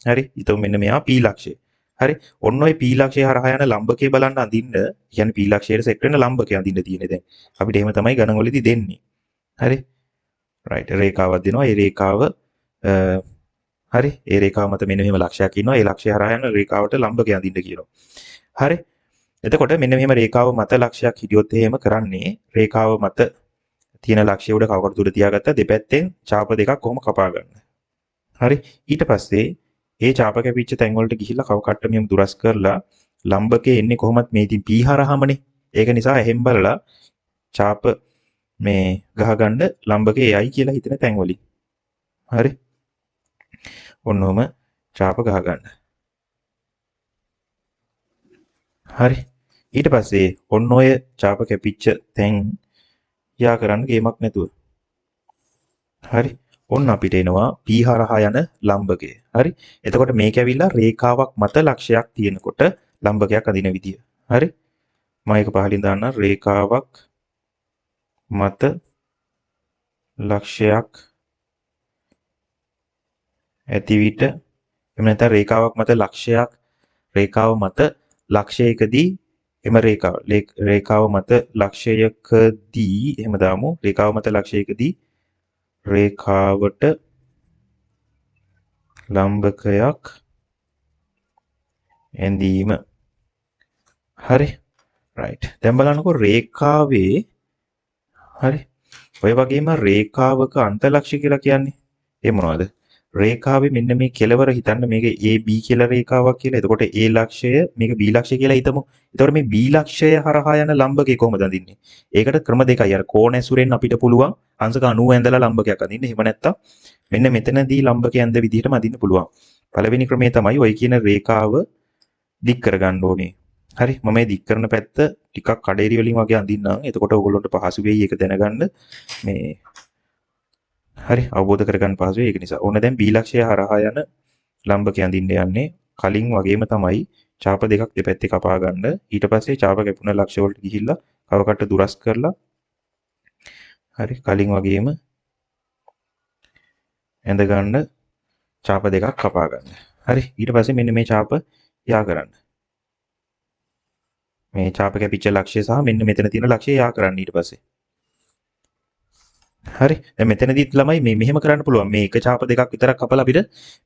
හරි. ඊට මෙන්න මෙයා P ලක්ෂය. හරි. ඔන්න ඔය P ලක්ෂය හරහා යන ලම්බකය බලන්න අඳින්න. කියන්නේ P ලක්ෂයට සෙට් වෙන ලම්බකය අඳින්න තියෙන්නේ දැන්. අපිට එහෙම තමයි ගණන් වලදී දෙන්නේ. හරි. රයිට්. රේඛාවක් දෙනවා. ඒ රේඛාව හරි. ඒ රේඛාව මත මෙන්න මෙහෙම ලක්ෂයක් ඉන්නවා. ඒ ලක්ෂය හරහා යන රේඛාවට ලම්බකය අඳින්න කියනවා. හරි. එතකොට මෙන්න මෙහෙම රේඛාව මත ලක්ෂයක් හිටියොත් එහෙම කරන්නේ රේඛාව මත තියෙන ලක්ෂය උඩ කවකට තුඩ තියාගත්තා දෙපැත්තෙන් ඡාප දෙකක් කොහොම කපා ගන්න. හරි. ඊට පස්සේ ඒ ඡාප කැපිච්ච තැන් වලට ගිහිල්ලා කවකට මෙහෙම දුරස් කරලා ලම්බකේ එන්නේ කොහොමත් මේ ඉතින් P හරහාමනේ. ඒක නිසා එහෙන් බලලා ඡාප මේ ගහගන්න ලම්බකේ එයි කියලා හිතන තැන් වලින්. හරි. ඔන්නෝම ඡාප ගහගන්න. හරි. ඊට පස්සේ ඔන්න ඔය ඡාප කැපිච්ච තැන් යා කරන්න ගේමක් නැතුව. හරි. ඔන්න අපිට එනවා P හරහා යන ලම්බකය. හරි. එතකොට මේක ඇවිල්ලා රේඛාවක් මත ලක්ෂයක් තියෙනකොට ලම්බකයක් අදින විදිය. හරි. මම ඒක පහලින් දාන්න රේඛාවක් මත ලක්ෂයක් ඇති විට එහෙම නැත්නම් රේඛාවක් මත ලක්ෂයක් රේඛාව මත ලක්ෂයකදී එම රේඛාව මත ලක්ෂයකදී එහෙම දාමු. රේඛාව මත ලක්ෂයකදී රේඛාවට ලම්බකයක් ඇඳීම. හරි රයිට්. දැන් බලන්නකෝ රේඛාවේ හරි. ඔය වගේම රේඛාවක අන්තලක්ෂ්‍ය කියලා කියන්නේ ඒ මොනවද? රේඛාවේ මෙන්න මේ කෙලවර හිතන්න මේක AB කියලා රේඛාවක් කියලා. එතකොට A ලක්ෂය මේක B ලක්ෂය කියලා හිතමු. එතකොට මේ B ලක්ෂය හරහා යන ලම්බකේ කොහොමද අඳින්නේ? ඒකට ක්‍රම දෙකයි. අර කෝණ ඇසුරෙන් අපිට පුළුවන් අංශක 90 ඇඳලා ලම්බකයක් අඳින්න. එහෙම නැත්තම් මෙන්න මෙතනදී ලම්බකය ඇඳ විදිහටම අඳින්න පුළුවන්. පළවෙනි ක්‍රමය තමයි ඔය කියන රේඛාව දික් කරගන්න ඕනේ. හරි මම මේ දික් කරන පැත්ත ටිකක් කඩේරි වලින් වගේ අඳින්නම්. එතකොට ඔයගොල්ලන්ට පහසු වෙයි ඒක දැනගන්න. මේ හරි අවබෝධ කරගන්න පහසු වෙයි. ඒක නිසා ඕන දැන් B ලක්ෂය හරහා යන ලම්බකය අඳින්න යන්නේ. කලින් වගේම තමයි චාප දෙකක් දෙපැත්තේ කපා ගන්න. ඊට පස්සේ චාප කැපුණ ලක්ෂ්‍ය වලට ගිහිල්ලා කවකට දුරස් කරලා හරි කලින් වගේම ඇඳ ගන්න චාප දෙකක් කපා ගන්න. හරි ඊට පස්සේ මෙන්න මේ චාප යා කරන්න. මේ චාප කැපිච්ච ලක්ෂ්‍ය සහ මෙන්න මෙතන තියෙන ලක්ෂ්‍ය යා කරන්න ඊට පස්සේ. හරි දැන් මෙතනදිත් ළමයි මේ මෙහෙම කරන්න පුළුවන්. මේ එක චාප දෙකක් විතරක් කපලා අපිට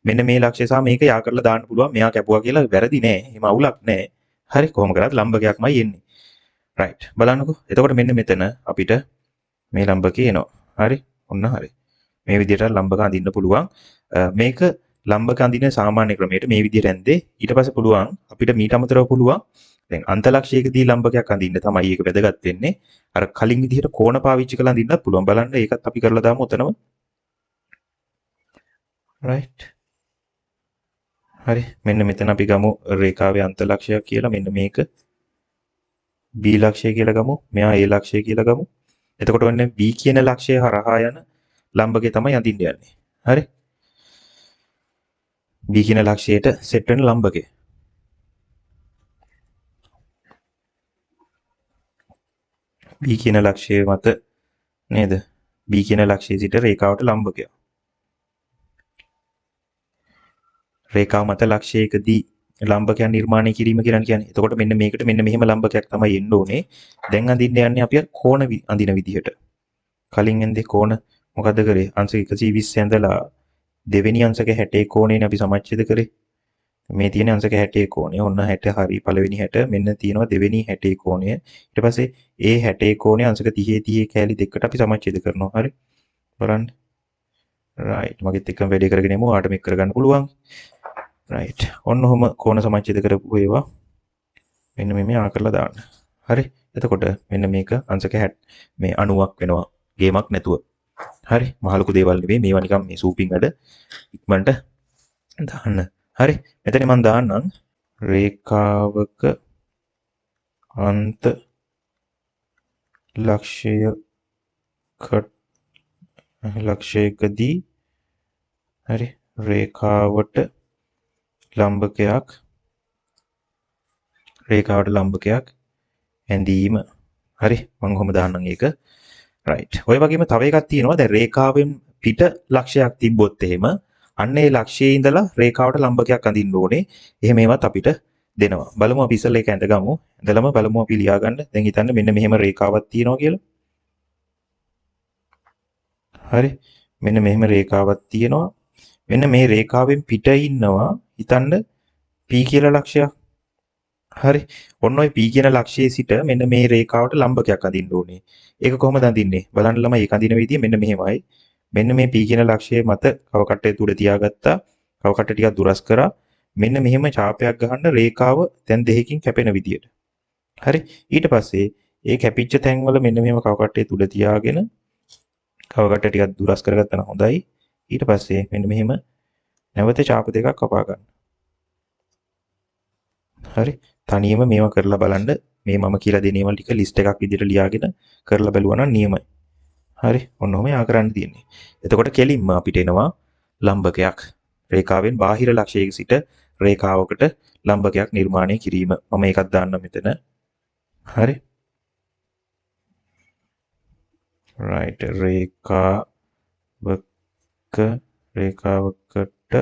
මෙන්න මේ ලක්ෂ්‍ය සහ මේක යා කරලා දාන්න පුළුවන්. මෙයා කැපුවා කියලා වැරදි නෑ. එහෙම අවුලක් නෑ. හරි කොහොම කරත් ලම්බකයක්මයි එන්නේ. රයිට් බලන්නකෝ. එතකොට මෙන්න මෙතන අපිට මේ ලම්බකේ එනවා. හරි ඔන්න හරි. මේ විදිහට ලම්බක අඳින්න පුළුවන්. මේක ලම්බක අඳින සාමාන්‍ය ක්‍රමයට මේ විදිහට ඇන්දේ. ඊට පස්සේ පුළුවන් අපිට මීට අමතරව පුළුවන් දැන් අන්තලක්ෂයකදී ලම්බකයක් අඳින්න තමයි ඒක වැදගත් වෙන්නේ. අර කලින් විදිහට කෝණ පාවිච්චි කරලා අඳින්නත් පුළුවන්. බලන්න ඒකත් අපි කරලා දාමු උතනම. රයිට්. හරි. මෙන්න මෙතන අපි ගමු රේඛාවේ අන්තලක්ෂයක් කියලා. මෙන්න මේක B ලක්ෂය කියලා ගමු. මෙයා A ලක්ෂය කියලා ගමු. එතකොට ඔන්න B කියන ලක්ෂය හරහා යන ලම්බකේ තමයි අඳින්න යන්නේ. හරි. B කියන ලක්ෂයට සෙට් වෙන ලම්බකේ. B කියන ලක්ෂය මත නේද? B කියන ලක්ෂයේ සිට රේඛාවට ලම්බකයක්. රේඛාව මත ලක්ෂයකදී ලම්බකයන් නිර්මාණය කිරීම කියලා කියන්නේ. එතකොට මෙන්න මේකට මෙන්න මෙහෙම ලම්බකයක් තමයි එන්න ඕනේ. දැන් අඳින්න යන්නේ අපි කෝණ අඳින විදිහට. කලින් එන්දේ කෝණ මොකද්ද කරේ? අංශක 120 ඇඳලා දෙවෙනි අංශක 60 කෝණේනේ අපි සමච්ඡේද කරේ. මේ තියෙන අංශක 60 කෝණය. ඔන්න 60 හරි පළවෙනි 60 මෙන්න තියෙනවා දෙවෙනි 60 කෝණය. ඊට පස්සේ ඒ 60 කෝණය අංශක 30 30 කෑලි දෙකකට අපි සමච්ඡේද කරනවා. හරි. බලන්න. රයිට්. මගෙත් එක්කම වැඩේ කරගෙන යමු. ඔයාලට මේක කරගන්න පුළුවන්. රයිට්. ඔන්න ඔහම කෝණ සමච්ඡේද කරපු ඒවා මෙන්න මේ ආ කරලා දාන්න. හරි. එතකොට මෙන්න මේක අංශක 60 මේ 90ක් වෙනවා. ගේමක් නැතුව. හරි. මහ ලොකු දේවල් නෙවෙයි. මේවා නිකන් මේ සූපින් වැඩ ඉක්මනට දාන්න. හරි. මෙතන මම දාන්නම් රේඛාවක අන්ත ලක්ෂයකදී හරි රේඛාවට ලම්බකයක් ඇඳීම. හරි මම කොහොම දාන්නම් ඒක. රයිට්. ඔය වගේම තව එකක් තියෙනවා. දැන් රේඛාවෙන් පිට ලක්ෂයක් තිබ්බොත් එහෙම අන්න ඒ ලක්ෂයේ ඉඳලා රේඛාවට ලම්බකයක් අඳින්න ඕනේ. එහෙම ඒවත් අපිට දෙනවා. බලමු අපි ඉස්සෙල්ලා ඒක ඇඳගමු. ඇඳලම බලමු අපි ලියාගන්න. දැන් හිතන්න මෙන්න මෙහෙම රේඛාවක් තියෙනවා කියලා. හරි. මෙන්න මෙහෙම රේඛාවක් තියෙනවා. මෙන්න මේ රේඛාවෙන් පිට ඉන්නවා. හිතන්න P කියලා ලක්ෂයක්. හරි. ඔන්න ඔය P කියන ලක්ෂයේ සිට මෙන්න මේ රේඛාවට ලම්බකයක් අඳින්න ඕනේ. ඒක කොහොමද අඳින්නේ? බලන්න ළමයි ඒක අඳින විදිය මෙන්න මෙහෙමයි. මෙන්න මේ P කියන ලක්ෂයේ මත කවකට්ටය තුඩ තියාගත්තා. කවකට්ට ටිකක් දුරස් කරා. මෙන්න මෙහෙම ඡාපයක් ගහන්න රේඛාව දැන් දෙකකින් කැපෙන විදියට. හරි. ඊට පස්සේ ඒ කැපිච්ච තැන්වල මෙන්න මෙහෙම කවකට්ටය තුඩ තියාගෙන කවකට්ට ටිකක් දුරස් කරගත්තා නම් හොඳයි. ඊට පස්සේ මෙන්න මෙහෙම නැවත ඡාප දෙකක් කපා ගන්න. හරි. තනියම මේවා කරලා බලන්න. මේ මම කියලා දෙන ඒවා ටික ලිස්ට් එකක් විදිහට ලියාගෙන කරලා බලුවා නම් නියමයි. හරි. ඔන්න ඔහම යා කරන්න තියෙන්නේ. එතකොට කෙලින්ම අපිට එනවා ලම්බකයක්. රේඛාවෙන් බාහිර ලක්ෂයක සිට රේඛාවකට ලම්බකයක් නිර්මාණය කිරීම. මම ඒකක් දාන්න මෙතන. හරි. right රේඛාවකට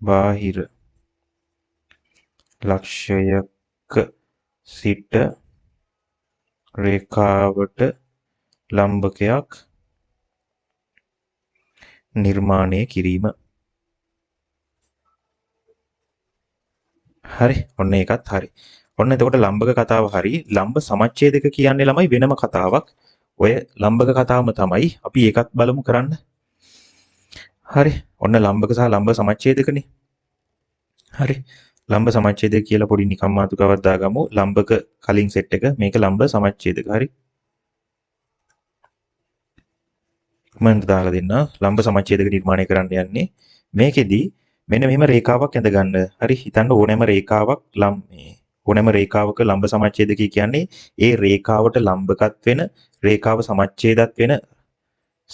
බාහිර ලක්ෂයක සිට රේඛාවට ලම්බකයක් නිර්මාණය කිරීම. හරි. ඔන්න ඒකත් හරි. ඔන්න එතකොට ලම්බක කතාව හරි ලම්බ සමච්ඡේදක කියන්නේ ළමයි වෙනම කතාවක්. ඔය ලම්බක කතාවම තමයි අපි ඒකත් බලමු කරන්න. හරි. ඔන්න ලම්බක සහ ලම්බ සමච්ඡේදකනේ. හරි. ලම්බ සමච්ඡේදක කියලා පොඩි නිකම් මාතෘකාවක් දාගමු. ලම්බක කලින් සෙට් එක මේක ලම්බ සමච්ඡේදක. හරි. මම දාලා දෙන්න. ලම්බ සමච්ඡේදක නිර්මාණය කරන්න යන්නේ. මේකෙදි මෙන්න මෙහෙම රේඛාවක් ඇඳ ගන්න. හරි. හිතන්න ඕනෑම රේඛාවක් ඕනෑම රේඛාවක ලම්බ සමච්ඡේදකය කියන්නේ ඒ රේඛාවට ලම්බකත් වෙන රේඛාව සමච්ඡේදත් වෙන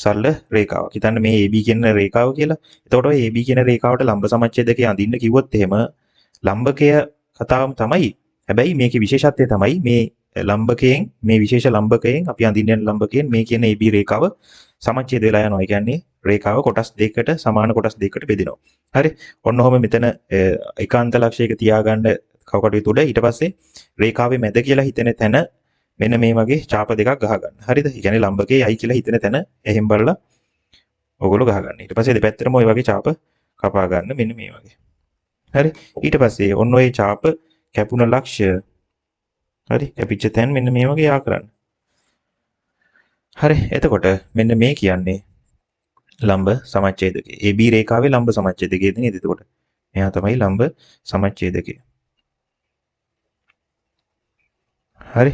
සරල රේඛාවක්. හිතන්න මේ AB කියන රේඛාව කියලා. එතකොට ඔය AB කියන රේඛාවට ලම්බ සමච්ඡේදකය අඳින්න කිව්වොත් එහෙම ලම්බකය කතාවම තමයි. හැබැයි මේකේ විශේෂත්වය තමයි මේ ලම්බකයෙන් මේ විශේෂ ලම්බකයෙන් අපි අඳින්න යන ලම්බකයෙන් මේ කියන AB රේඛාව සමච්ඡේද වෙලා යනවා. ඒ කියන්නේ රේඛාව කොටස් දෙකකට සමාන කොටස් දෙකකට බෙදෙනවා. හරි. ඔන්න ඔහම මෙතන ඒකාන්ත ලක්ෂයක තියාගන්න කවකටයුතු උඩ ඊට පස්සේ රේඛාවේ මැද කියලා හිතෙන තැන මෙන්න මේ වගේ ඡාප දෙකක් ගහගන්න. හරිද? ඒ කියන්නේ ලම්බකයේ යයි කියලා හිතෙන තැන එහෙන් බලලා ඔයගොල්ලෝ ගහගන්න. ඊට පස්සේ දෙපැත්තටම ওই වගේ ඡාප කපා ගන්න මෙන්න මේ වගේ. හරි. ඊට පස්සේ ඔන්න ඔය ඡාප කැපුණ ලක්ෂය හරි කැපිච්ච තැන් මෙන්න මේ වගේ යා කරන්න. හරි. එතකොට මෙන්න මේ කියන්නේ ලම්බ සමච්ඡේදකය. AB රේඛාවේ ලම්බ සමච්ඡේදකය නේද? එතකොට මෙයා තමයි ලම්බ සමච්ඡේදකය. හරි.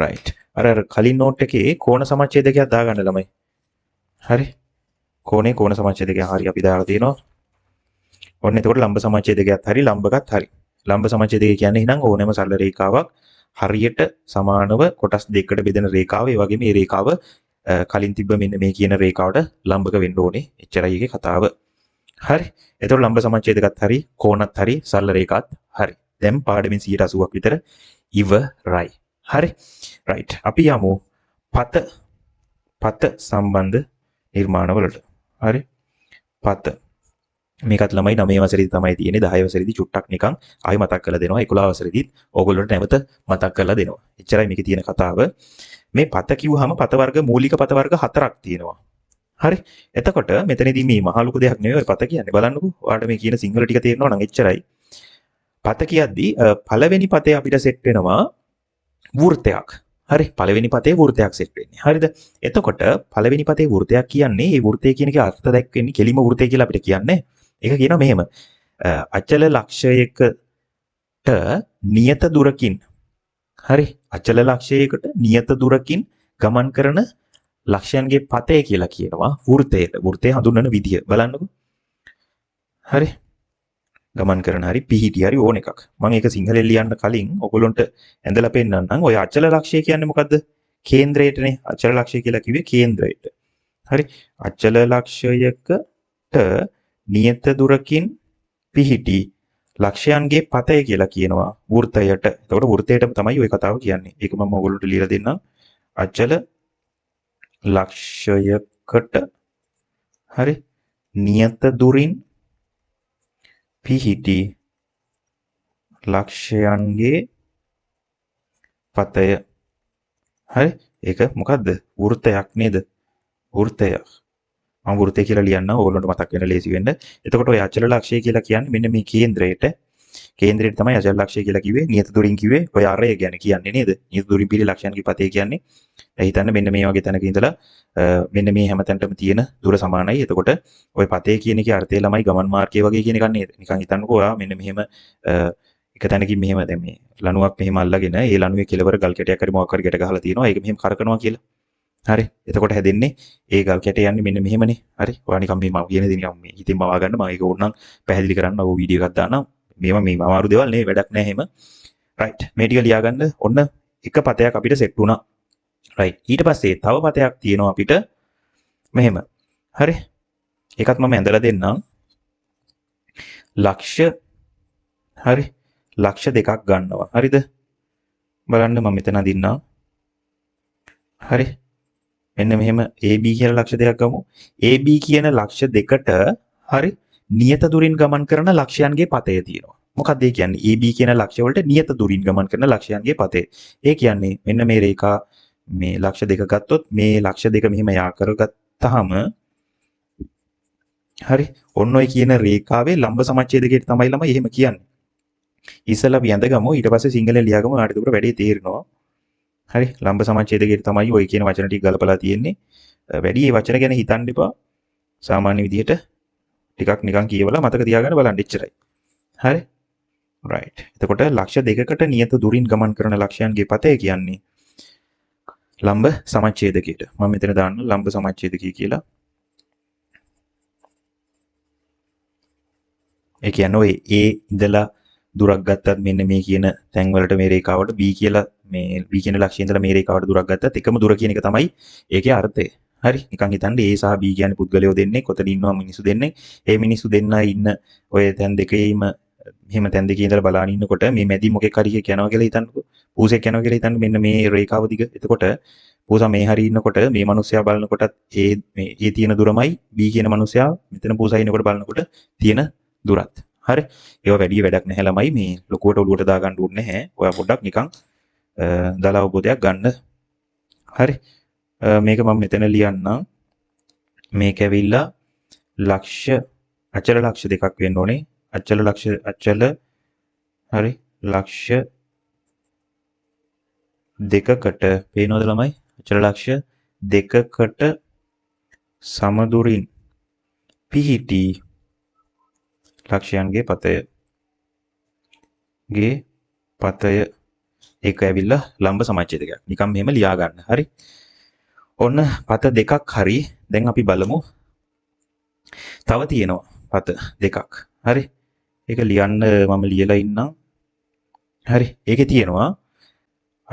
රයිට්. අර කලින් නෝට් එකේ කෝණ සමච්ඡේදකයක් දාගන්න ළමයි. හරි. කෝණේ කෝණ සමච්ඡේදකය හරි අපි දාලා තියෙනවා. ඔන්න එතකොට ලම්බ සමච්ඡේදකයත් හරි ලම්බකත් හරි. ලම්බ සමච්ඡේදකය කියන්නේ එහෙනම් ඕනෑම සරල රේඛාවක් හරියට සමානව කොටස් දෙකකට බෙදෙන රේඛාව. ඒ වගේම මේ රේඛාව කලින් තිබ්බ මෙන්න මේ කියන රේඛාවට ලම්බක වෙන්න ඕනේ. එච්චරයි ඒකේ කතාව. හරි. එතකොට ලම්බ සමච්ඡේදකත් හරි කෝණත් හරි සරල රේඛාත් හරි. දැන් පාඩමෙන් 80ක් විතර ඉවරයි. හරි. රයිට්. අපි යමු පත සම්බන්ධ නිර්මාණවලට. හරි. පත මේකත් ළමයි 9 වසරේදී තමයි තියෙන්නේ. 10 වසරේදී චුට්ටක් නිකන් ආයෙ මතක් කරලා දෙනවා. 11 වසරේදීත් ඕගොල්ලන්ට නැවත මතක් කරලා දෙනවා. එච්චරයි මේකේ තියෙන කතාව. මේ පත කිව්වහම පත වර්ග මූලික පත වර්ග 4ක් තියෙනවා. හරි. එතකොට මෙතනදී මේ මහ ලොකු දෙයක් නෙවෙයි පත කියන්නේ. බලන්නකෝ. ඔයාලට මේ කියන සිංහල ටික තේරෙනවා නම් එච්චරයි. පත කියද්දී පළවෙනි පතේ අපිට සෙට් වෙනවා වෘත්තයක්. හරි. පළවෙනි පතේ වෘත්තයක් සෙට් වෙන්නේ. හරිද? එතකොට පළවෙනි පතේ වෘත්තයක් කියන්නේ මේ වෘත්තය කියන එකේ අර්ථ දැක්වෙන්නේ කෙලිම වෘත්තය කියලා අපිට කියන්නේ. ඒක කියනවා මෙහෙම. අචල ලක්ෂයකට නියත දුරකින් හරි අචල ලක්ෂයකට නියත දුරකින් ගමන් කරන ලක්ෂයන්ගේ පතය කියලා කියනවා වෘත්තයට. වෘත්තය හඳුන්වන විදිය බලන්නකෝ. හරි. ගමන් කරන හරි පිහිටි හරි ඕන එකක්. මම ඒක සිංහලෙන් ලියන්න කලින් ඔයගොල්ලන්ට ඇඳලා පෙන්නන්නම්. ඔය අචල ලක්ෂය කියන්නේ මොකද්ද? කේන්ද්‍රයටනේ. අචල ලක්ෂය කියලා කිව්වේ කේන්ද්‍රයට. හරි. අචල ලක්ෂයකට නියත දුරකින් පිහිටි ලක්ෂයන්ගේ පතය කියලා කියනවා වෘත්තයට. එතකොට වෘත්තයටම තමයි ওই කතාව කියන්නේ. ඒක මම ඔයගොල්ලන්ට ලියලා දෙන්නම්. අචල ලක්ෂයකට හරි නියත දුරින් පිහිටි ලක්ෂයන්ගේ පතය. හරි. ඒක මොකද්ද? වෘත්තයක් නේද? වෘත්තයක්. මම වෘත්තය කියලා ලියන්න ඕගොල්ලන්ට මතක් වෙන ලේසි වෙන්න. එතකොට ඔය අචල ලක්ෂය කියලා කියන්නේ මෙන්න මේ කේන්ද්‍රයට තමයි අචල ලක්ෂය කියලා කිව්වේ. නියත දුරින් කිව්වේ ඔය අරය ගැන කියන්නේ නේද? නියත දුරින් පිළි ලක්ෂයන්ගේ පතේ කියන්නේ. හිතන්න මෙන්න මේ වගේ තැනක ඉඳලා මෙන්න මේ හැමතැනටම තියෙන දුර සමානයි. එතකොට ඔය පතේ කියන එකේ අර්ථය ළමයි ගමන් මාර්ගය වගේ කියන එක නේද? නිකන් හිතන්නකෝ ඔයා මෙන්න මෙහෙම එක තැනකින් මෙහෙම දැන් මේ ලණුවක් මෙහෙම අල්ලගෙන ඒ ලණුවේ කෙළවර ගල් කැටයක් හරි මොකක් හරි ගැට ගහලා තියෙනවා. ඒක මෙහෙම කරකනවා කියලා. හරි. එතකොට හැදෙන්නේ ඒ ගල් කැට යන්නේ මෙන්න මෙහෙමනේ. හරි. ඔයා නිකන් මේ මම කියන දේ නිකන් මේ හිතින් මවා ගන්න. මම ඒක ඕනනම් පැහැදිලි කරන්න ඔය වීඩියෝ එකක් දාන්නම්. මේවා මේ අමාරු දේවල් නෙවෙයි වැඩක් නෑ එහෙම. රයිට්. මේ ටික ලියාගන්න ඔන්න එක පතයක් අපිට සෙට් වුණා. රයිට්. ඊට පස්සේ තව පතයක් තියෙනවා අපිට මෙහෙම. හරි. ඒකත් මම ඇඳලා දෙන්නම්. ලක්ෂ හරි. ලක්ෂ දෙකක් ගන්නවා. හරිද? බලන්න මම මෙතන අදින්නම්. හරි. මෙන්න මෙහෙම AB කියලා ලක්ෂ දෙකක් ගමු. AB කියන ලක්ෂ දෙකට හරි නියත දුරින් ගමන් කරන ලක්ෂයන්ගේ පතය තියෙනවා. මොකක්ද ඒ කියන්නේ? AB කියන ලක්ෂ වලට නියත දුරින් ගමන් කරන ලක්ෂයන්ගේ පතය. ඒ කියන්නේ මෙන්න මේ රේඛා මේ ලක්ෂ දෙක ගත්තොත් මේ ලක්ෂ දෙක මෙහෙම යා කරගත්තාම හරි ඔන්න ඔය කියන රේඛාවේ ලම්බ සමච්ඡේදකයට තමයි ළමයි එහෙම කියන්නේ. ඉස්සලා අපි ඇඳගමු ඊට පස්සේ සිංහලෙන් ලියාගමු ආට එතකොට වැඩි තේරෙනවා. හරි ලම්බ සමච්ඡේදකයට තමයි ඔය කියන වචන ටික ගලපලා තියෙන්නේ. වැඩි මේ වචන ගැන හිතන්න එපා. සාමාන්‍ය විදිහට ටිකක් නිකන් කියවලා මතක තියාගන්න බලන්න එච්චරයි. හරි. right. එතකොට ලක්ෂ දෙකකට නියත දුරින් ගමන් කරන ලක්ෂයන්ගේ පතය කියන්නේ ලම්බ සමච්ඡේදකයට. මම මෙතන දාන්න ලම්බ සමච්ඡේදකය කියලා. ඒ කියන්නේ ඔය A ඉඳලා දුරක් ගත්තත් මෙන්න මේ කියන තැන් වලට මේ රේඛාවට B කියලා මේ B කියන ලක්ෂය ඉඳලා මේ රේඛාවට දුරක් ගත්තත් එකම දුර කියන එක තමයි ඒකේ අර්ථය. හරි නිකන් හිතන්න A සහ B කියන්නේ පුද්ගලයෝ දෙන්නේ කොතන ඉන්නවා මිනිස්සු දෙන්නේ. ඒ මිනිස්සු දෙන්නා ඉන්න ඔය තැන් දෙකේම මෙහෙම තැන් දෙකේ ඉඳලා බලාගෙන ඉන්නකොට මේ මැදි මොකෙක් හරි එකක් යනවා කියලා හිතන්නකෝ. පූසෙක් යනවා කියලා හිතන්න මෙන්න මේ රේඛාව දිග. එතකොට පූසා මේ හරි ඉන්නකොට මේ මිනිස්සයා බලනකොටත් ඒ තියෙන දුරමයි B කියන මිනිස්සයා මෙතන පූසා ඉන්නකොට බලනකොට තියෙන දුරත්. හරි. ඒවා වැඩි වැඩක් නැහැ ළමයි මේ ලොකුවට ඔලුවට දාගන්න ඕනේ නැහැ. ඔයා පොඩ්ඩක් නිකන් දල අවබෝධයක් ගන්න. හරි. මේක මම මෙතන ලියන්නම්. මේක ඇවිල්ලා ලක්ෂ අචල ලක්ෂ දෙකක් වෙන්න ඕනේ. අචල හරි ලක්ෂ දෙකකට පේනවද ළමයි? අචල ලක්ෂ දෙකකට සමදුරින් පිහිටි ලක්ෂයන්ගේ පතය ඒක ඇවිල්ලා ලම්බ සමච්ඡේදකයක්. නිකන් මෙහෙම ලියා ගන්න. හරි. ඔන්න පත දෙකක් හරි. දැන් අපි බලමු. තව තියෙනවා පත දෙකක්. හරි. ඒක ලියන්න මම ලියලා ඉන්නම්. හරි. ඒකේ තියෙනවා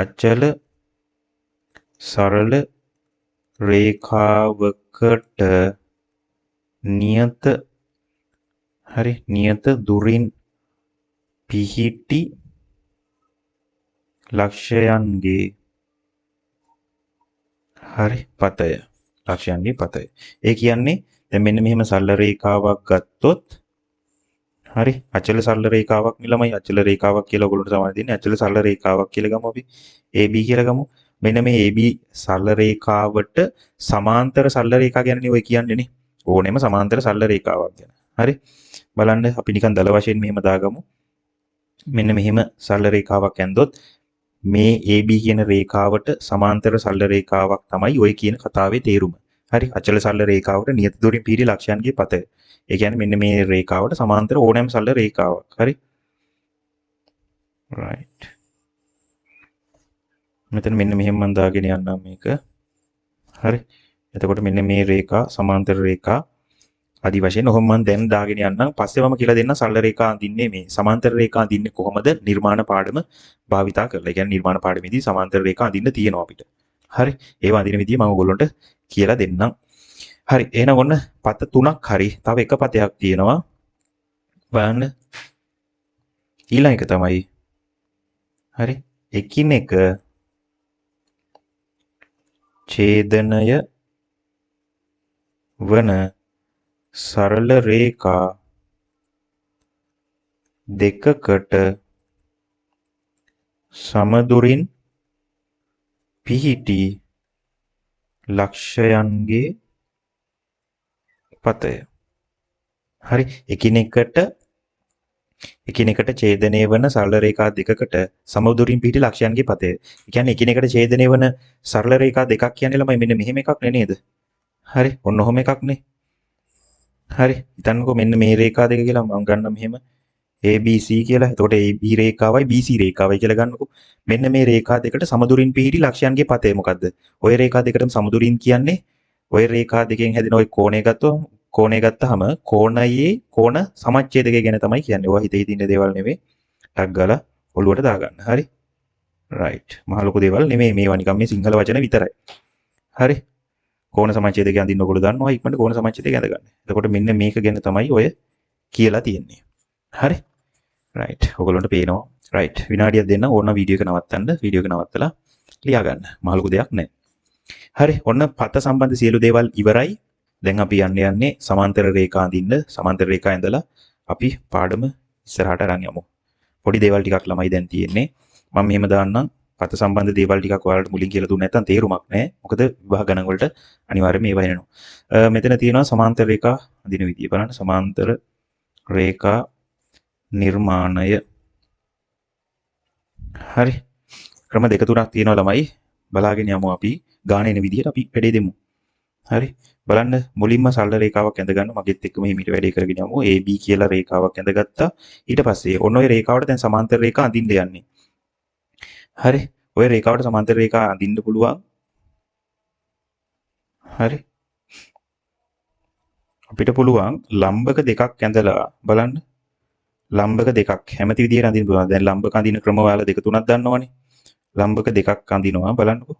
අචල සරල රේඛාවකට නියත දුරින් පිහිටි ලක්ෂයන්ගේ පතය. ලක්ෂයන්ගේ පතය. ඒ කියන්නේ දැන් මෙන්න මෙහෙම සරල රේඛාවක් ගත්තොත් හරි අචල සරල රේඛාවක් නෙළමයි අචල රේඛාවක් කියලා ඔයගොල්ලන්ට සමාන දෙන්නේ අචල සරල රේඛාවක් කියලා ගමු අපි AB කියලා ගමු. මෙන්න මේ AB සරල රේඛාවට සමාන්තර සරල රේඛා ගැනනේ ඔය කියන්නේ නේ. ඕනෙම සමාන්තර සරල රේඛාවක් ගැන. හරි. බලන්න අපි නිකන් දල වශයෙන් මෙහෙම දාගමු. මෙන්න මෙහෙම සරල රේඛාවක් ඇන්දොත් මේ AB කියන රේඛාවට සමාන්තර සරල රේඛාවක් තමයි ඔය කියන කතාවේ තේරුම. හරි අචල සරල රේඛාවට නියත දුරින් පිහිටි ලක්ෂයන්ගේ පතය. ඒ කියන්නේ මෙන්න මේ රේඛාවට සමාන්තර ඕනෑම සරල රේඛාවක්. හරි. right. මෙතන මෙන්න මෙහෙම මම දාගෙන යන්නම් මේක. හරි. එතකොට මෙන්න මේ රේඛා සමාන්තර රේඛා ආදි වශයෙන් ඔහොම මම දැන් දාගෙන යන්නම්. පස්සේ මම කියලා දෙන්න සරල රේඛා අඳින්නේ මේ සමාන්තර රේඛා අඳින්නේ කොහොමද නිර්මාණ පාඩම භාවිතා කරලා. ඒ කියන්නේ නිර්මාණ පාඩමේදී සමාන්තර රේඛා අඳින්න තියෙනවා අපිට. හරි. ඒවා අඳින විදිය මම ඔයගොල්ලන්ට කියලා දෙන්නම්. හරි. එහෙනම් ඔන්න පත තුනක් හරි. තව එක පතයක් තියෙනවා. බලන්න. ඊළඟ එක තමයි හරි. එකිනෙක ඡේදනය වන සරල රේඛා දෙකකට සමදුරින් පිහිටි ලක්ෂයන්ගේ පතය. හරි. එකිනෙකට ඡේදනය වන සරල රේඛා දෙකකට සමදුරින් පිහිටි ලක්ෂයන්ගේ පතය. ඒ කියන්නේ එකිනෙකට ඡේදනය වන සරල රේඛා දෙකක් කියන්නේ ළමයි මෙන්න මෙහෙම එකක් නේද? හරි. ඔන්න ඔහොම එකක් නේ. හරි. හිතන්නකෝ මෙන්න මේ රේඛා දෙක කියලා මම ගන්න මෙහෙම ABC කියලා. එතකොට AB රේඛාවයි BC රේඛාවයි කියලා ගන්නකෝ. මෙන්න මේ රේඛා දෙකට සමදුරින් පිහිටි ලක්ෂයන්ගේ පතය මොකද්ද? ওই රේඛා දෙකටම සමදුරින් කියන්නේ ওই රේඛා දෙකෙන් හැදෙන ওই කෝණය ගත්තාම කෝණයේ කෝණ සමච්ඡේදකය ගැන තමයි කියන්නේ. ඔයා හිතේ හිතින්න දේවල් නෙමෙයි. ටක් ගාලා ඔළුවට දාගන්න. හරි. right. මහ ලොකු දේවල් නෙමෙයි මේවා නිකන් මේ සිංහල වචන විතරයි. හරි. කෝණ සමච්ඡේදකය අඳින්න ඔයගොල්ලෝ දන්නවා ඉක්මනට කෝණ සමච්ඡේදකය අඳ ගන්න. එතකොට මෙන්න මේක ගැන තමයි ඔය කියලා තියෙන්නේ. හරි. right. ඔයගොල්ලන්ට පේනවා. right. විනාඩියක් දෙන්න ඕන වීඩියෝ එක නවත්තන්න. වීඩියෝ එක නවත්තලා ලියා ගන්න. මහ ලොකු දෙයක් නැහැ. හරි. ඔන්න පත සම්බන්ධ සියලු දේවල් ඉවරයි. දැන් අපි යන්නේ සමාන්තර රේඛා අඳින්න. සමාන්තර රේඛා ඇඳලා අපි පාඩම ඉස්සරහට අරන් යමු. පොඩි දේවල් ටිකක් ළමයි දැන් තියෙන්නේ. මම මෙහෙම දාන්නම්. පත සම්බන්ධ දේවල් ටිකක් ඔයාලට මුලින් කියලා දුන්නේ නැත්නම් තේරුමක් නැහැ. මොකද විභාග ගණන් වලට අනිවාර්යයෙන් මේවා එනවා. මෙතන තියෙනවා සමාන්තර රේඛා අඳින විදිය. බලන්න සමාන්තර රේඛා නිර්මාණය. හරි. ක්‍රම දෙක තුනක් තියෙනවා ළමයි. බලාගෙන යමු අපි. ගාන එන විදිහට අපි වැඩේ දෙමු. හරි. බලන්න මුලින්ම සරල රේඛාවක් ඇඳ ගන්න මගෙත් එක්කම හිමීට වැඩේ කරගෙන යමු. AB කියලා රේඛාවක් ඇඳගත්තා. ඊට පස්සේ ඔන්න ඔය රේඛාවට දැන් සමාන්තර රේඛා අඳින්න යන්නේ. හරි. ඔය රේඛාවට සමාන්තර රේඛා අඳින්න පුළුවන්. හරි. අපිට පුළුවන් ලම්බක දෙකක් ඇඳලා බලන්න. ලම්බක දෙකක් හැමති විදිහට අඳින්න පුළුවන්. දැන් ලම්බක අඳින ක්‍රම ඔයාලා දෙක තුනක් දන්නවනේ. ලම්බක දෙකක් අඳිනවා බලන්නකෝ.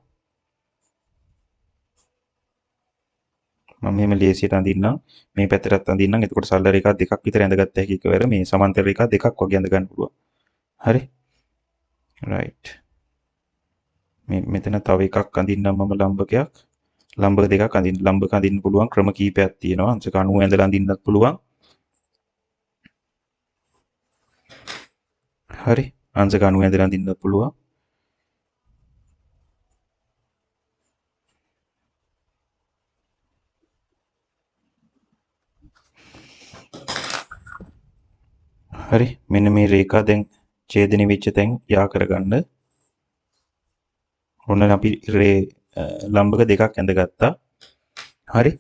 මම මෙහෙම ලේසියට අඳින්නම්. මේ පැත්තටත් අඳින්නම්. එතකොට සරල රේඛා දෙකක් විතර ඇඳගත්ත හැකි එකවර මේ සමාන්තර රේඛා දෙකක් වගේ ඇඳ ගන්න පුළුවන්. හරි. රයිට්. මේ මෙතන තව එකක් අඳින්නම් මම ලම්බකයක්. ලම්බක දෙකක් අඳින්න. ලම්බක අඳින්න පුළුවන් ක්‍රම කීපයක් තියෙනවා. අංශක 90 ඇඳලා අඳින්නත් පුළුවන්. හරි. අංශක 90 ඇඳලා අඳින්නත් පුළුවන්. හරි. මෙන්න මේ රේඛා දැන් ඡේදනය වෙච්ච තැන් යා කරගන්න. ඔන්න අපි ලම්බක දෙකක් ඇඳගත්තා. හරි.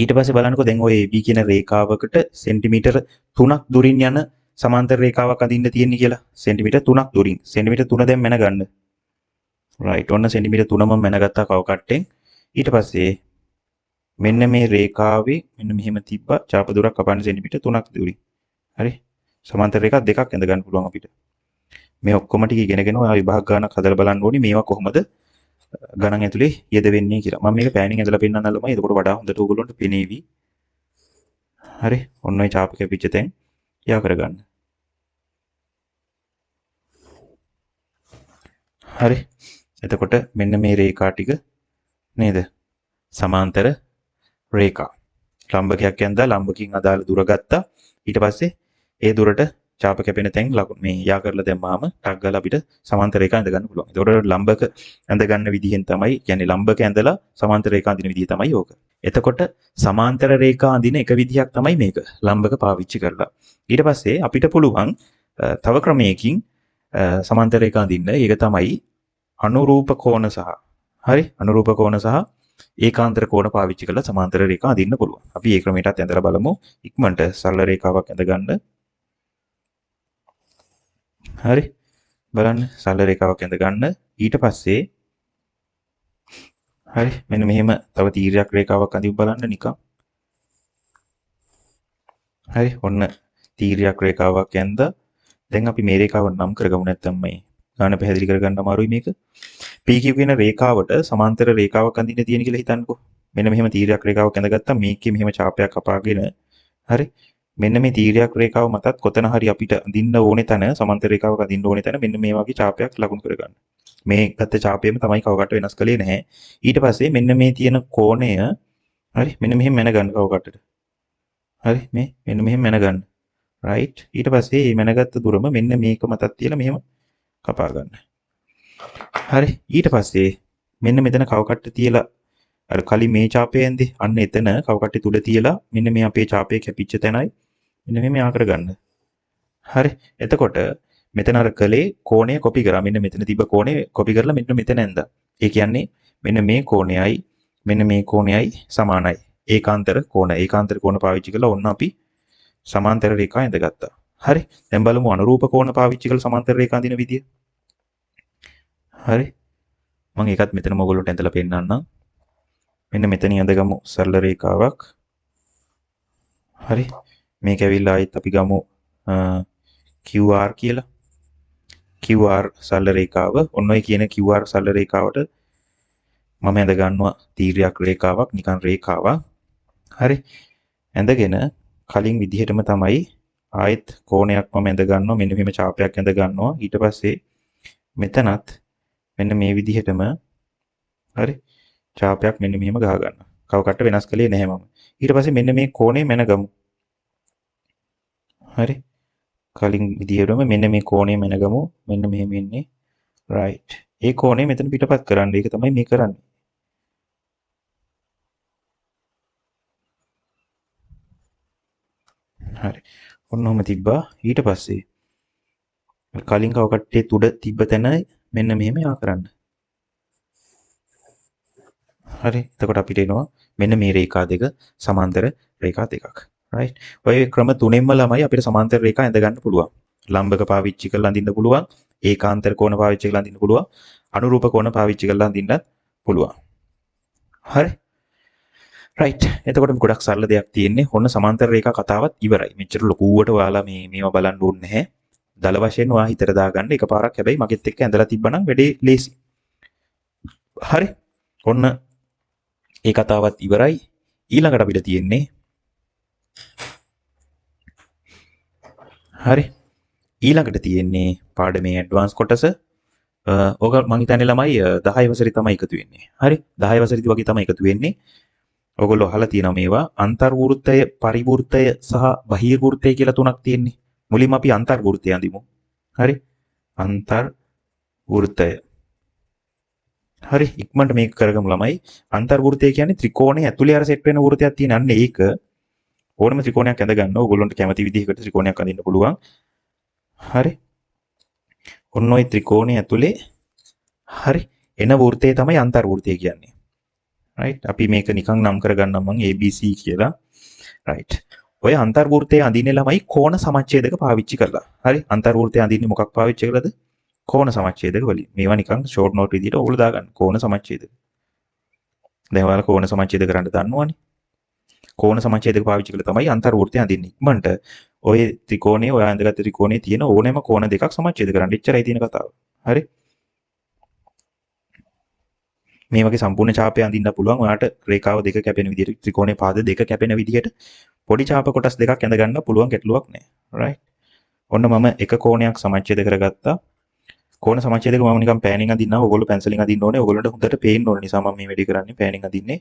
ඊට පස්සේ බලන්නකෝ දැන් ඔය AB කියන රේඛාවකට සෙන්ටිමීටර 3ක් දුරින් යන සමාන්තර රේඛාවක් අඳින්න තියෙන්නේ කියලා. සෙන්ටිමීටර 3ක් දුරින්. සෙන්ටිමීටර 3 දැන් මැන ගන්න. රයිට්. ඔන්න සෙන්ටිමීටර 3 මම මැනගත්තා කව කට්ටෙන්. ඊට පස්සේ මෙන්න මේ රේඛාවේ මෙන්න මෙහෙම තිබ්බා ඡාප දුරක් කපන්න සෙන්ටිමීටර 3ක් දුරින්. හරි. සමාන්තර රේඛා දෙකක් ඇඳ ගන්න පුළුවන් අපිට. මේ ඔක්කොම ටික ඉගෙනගෙන ඔයා විභාග ගණනක් හදලා බලන්න ඕනේ මේවා කොහොමද ගණන් ඇතුලේ යෙදවෙන්නේ කියලා. මම මේක පෑනින් ඇදලා පෙන්නන්න ළමයි. එතකොට වඩා හොඳට ඕගොල්ලන්ට පෙනේවි. හරි. ඔන්න ඔය ඡාප කැපිච්ච තැන් යා කරගන්න. හරි. එතකොට මෙන්න මේ රේඛා ටික නේද? සමාන්තර රේඛා. ලම්බකයක් ඇඳලා ලම්බකින් අදාළ දුර ගත්තා. ඊට පස්සේ ඒ දුරට ඡාප කැපෙන තැන් ලකුණු මේ යා කරලා දැම්මාම ටක් ගාලා අපිට සමාන්තර රේඛා ඇඳ ගන්න පුළුවන්. ඒතකොට ලම්බක ඇඳ ගන්න විදිහෙන් තමයි කියන්නේ ලම්බක ඇඳලා සමාන්තර රේඛා අඳින විදිය තමයි ඕක. එතකොට සමාන්තර රේඛා අඳින එක විදිහක් තමයි මේක. ලම්බක පාවිච්චි කරලා. ඊට පස්සේ අපිට පුළුවන් තව ක්‍රමයකින් සමාන්තර රේඛා අඳින්න. ඒක තමයි අනුරූප කෝණ සහ හරි අනුරූප කෝණ සහ ඒකාන්තර කෝණ පාවිච්චි කරලා සමාන්තර රේඛා අඳින්න පුළුවන්. අපි මේ ක්‍රමයටත් ඇඳලා බලමු. ඉක්මනට සරල රේඛාවක් ඇඳ ගන්න. හරි. බලන්න සරල රේඛාවක් ඇඳ ගන්න. ඊට පස්සේ හරි මෙන්න මෙහෙම තව තීරයක් රේඛාවක් අඳින්න බලන්න නිකන්. හරි ඔන්න තීරයක් රේඛාවක් ඇඳ. දැන් අපි මේ රේඛාව නම් කරගමු නැත්නම් මේ ගාන පැහැදිලි කරගන්න අමාරුයි මේක. PQ කියන රේඛාවට සමාන්තර රේඛාවක් අඳින්න තියෙන කියලා හිතන්නකෝ. මෙන්න මෙහෙම තීරයක් රේඛාවක් ඇඳගත්තා මේකේ මෙහෙම ඡාපයක් කපාගෙන හරි මෙන්න මේ තීරයක් රේඛාව මතත් කොතන හරි අපිට අඳින්න ඕනේ තැන සමාන්තර රේඛාවක අඳින්න ඕනේ තැන මෙන්න මේ වගේ ඡාපයක් ලකුණු කරගන්න. මේ ගත්ත ඡාපයම තමයි කවකට වෙනස් කළේ නැහැ. ඊට පස්සේ මෙන්න මේ තියෙන කෝණය හරි මෙන්න මෙහෙම මැන ගන්න කවකටට. හරි මේ මෙන්න මෙහෙම මැන ගන්න. රයිට් ඊට පස්සේ මේ මැනගත්ත දුරම මෙන්න මේක මතත් තියලා මෙහෙම කපා ගන්න. හරි ඊට පස්සේ මෙන්න මෙතන කවකට්ට තියලා අර කලින් මේ ඡාපය ඇන්දේ අන්න එතන කවකට්ටි තුල තියලා මෙන්න මේ අපේ ඡාපය කැපිච්ච තැනයි මෙන්න මෙහෙම යා කරගන්න. හරි එතකොට මෙතන අර කලේ කෝණය කොපි කරා මෙන්න මෙතන තිබ්බ කෝණය කොපි කරලා මෙන්න මෙතන ඇඳා. ඒ කියන්නේ මෙන්න මේ කෝණයයි මෙන්න මේ කෝණයයි සමානයි. ඒකාන්තර කෝණ පාවිච්චි කරලා ඔන්න අපි සමාන්තර රේඛා ඇඳගත්තා. හරි දැන් බලමු අනුරූප කෝණ පාවිච්චි කරලා සමාන්තර රේඛා අඳින විදිය. හරි මම ඒකත් මෙතනම ඔයගොල්ලන්ට ඇඳලා පෙන්නන්නම්. මෙන්න මෙතන ඇඳගමු සරල රේඛාවක්. හරි මේක ඇවිල්ලා ආයෙත් අපි ගමු QR කියලා. QR සරල රේඛාව. ඔන්න ඔය කියන QR සරල රේඛාවට මම ඇඳ ගන්නවා තීරයක් රේඛාවක් නිකන් රේඛාවක්. හරි ඇඳගෙන කලින් විදිහටම තමයි ආයෙත් කෝණයක් මම ඇඳ ගන්නවා මෙන්න මෙහෙම ඡාපයක් ඇඳ ගන්නවා. ඊට පස්සේ මෙතනත් මෙන්න මේ විදිහටම හරි ඡාපයක් මෙන්න මෙහෙම ගහ ගන්නවා. කවකට වෙනස් කළේ නැහැ මම. ඊට පස්සේ මෙන්න මේ කෝණය මැනගමු. හරි. කලින් විදිහටම මෙන්න මේ කෝණය මැනගමු. මෙන්න මෙහෙම ඉන්නේ. right. ඒ කෝණය මෙතන පිටපත් කරන්න. ඒක තමයි මේ කරන්නේ. හරි. ඔන්න ඔහම තිබ්බා. ඊට පස්සේ කලින් කව කට්ටිය තුඩ තිබ්බ තැන මෙන්න මෙහෙම යා කරන්න. හරි. එතකොට අපිට එනවා මෙන්න මේ රේඛා දෙක සමාන්තර රේඛා දෙකක්. right. ඔය ක්‍රම තුනෙන්ම ළමයි අපිට සමාන්තර රේඛා ඇඳ ගන්න පුළුවන්. ලම්බක පාවිච්චි කරලා අඳින්න පුළුවන්. ඒකාන්තර කෝණ පාවිච්චි කරලා අඳින්න පුළුවන්. අනුරූප කෝණ පාවිච්චි කරලා අඳින්නත් පුළුවන්. හරි. right. එතකොට ගොඩක් සරල දෙයක් තියෙන්නේ. ඔන්න සමාන්තර රේඛා කතාවත් ඉවරයි. මෙච්චර ලොකුවට ඔයාලා මේවා බලන්න ඕනේ නැහැ. දල වශයෙන් ඔයා හිතට දාගන්න එකපාරක් හැබැයි මගෙත් එක්ක ඇඳලා තිබ්බනම් වැඩේ ලේසි. හරි. ඔන්න ඒ කතාවත් ඉවරයි. ඊළඟට අපිට තියෙන්නේ හරි. ඊළඟට තියෙන්නේ පාඩමේ ඇඩ්වාන්ස් කොටස. ඕක මං හිතන්නේ ළමයි 10 වසරේ තමයි එකතු වෙන්නේ. හරි. 10 වසරේදී වගේ තමයි එකතු වෙන්නේ. ඔයගොල්ලෝ අහලා තියෙනවා මේවා අන්තර්වෘත්තය, පරිවෘත්තය සහ බහිර්වෘත්තය කියලා තුනක් තියෙන්නේ. මුලින්ම අපි අන්තර්වෘත්තය අඳිමු. හරි. අන්තර්වෘත්තය. හරි. ඉක්මනට මේක කරගමු ළමයි. අන්තර්වෘත්තය කියන්නේ ත්‍රිකෝණයේ ඇතුලේ අර සෙට් වෙන වෘත්තයක් තියෙන. අන්න ඒක ඕනම ත්‍රිකෝණයක් ඇඳ ගන්න. ඕගොල්ලන්ට කැමති විදිහකට ත්‍රිකෝණයක් අඳින්න පුළුවන්. හරි. ඔන්න ඔය ත්‍රිකෝණයේ ඇතුලේ හරි එන වෘත්තය තමයි අන්තර්වෘත්තය කියන්නේ. right. අපි මේක නිකන් නම් කරගන්නම් මම ABC කියලා. right. ඔය අන්තර්වෘත්තය අඳින්නේ ළමයි කෝණ සමච්ඡේදක පාවිච්චි කරලා. හරි. අන්තර්වෘත්තය අඳින්නේ මොකක් පාවිච්චි කරලාද? කෝණ සමච්ඡේදක වලින්. මේවා නිකන් ෂෝට් නෝට් විදිහට ඔයගොල්ලෝ දාගන්න. කෝණ සමච්ඡේදක. දැන් ඔයාලා කෝණ සමච්ඡේද කරන්න දන්නවනේ. කෝණ සමච්ඡේදක පාවිච්චි කරලා තමයි අන්තර්වෘත්තය අඳින්නේ. ඉක්මනට ඔය ත්‍රිකෝණයේ ඔයා අඳගත්ත ත්‍රිකෝණයේ තියෙන ඕනෑම කෝණ දෙකක් සමච්ඡේද කරන්න. එච්චරයි තියෙන කතාව. හරි. මේ වගේ සම්පූර්ණ ඡාපය අඳින්න පුළුවන්. ඔයාට රේඛාව දෙක කැපෙන විදිහට ත්‍රිකෝණයේ පාද දෙක කැපෙන විදිහට පොඩි ඡාප කොටස් දෙකක් ඇඳ ගන්න පුළුවන් ගැටලුවක් නැහැ. right. ඔන්න මම එක කෝණයක් සමච්ඡේද කරගත්තා. කෝණ සමච්ඡේදක මම නිකන් පෑනින් අඳින්නවා. ඔයගොල්ලෝ පැන්සලින් අඳින්න ඕනේ. ඔයගොල්ලන්ට හොඳට පේන්න ඕන නිසා මම මේ වැඩේ කරන්නේ පෑනින් අඳින්නේ.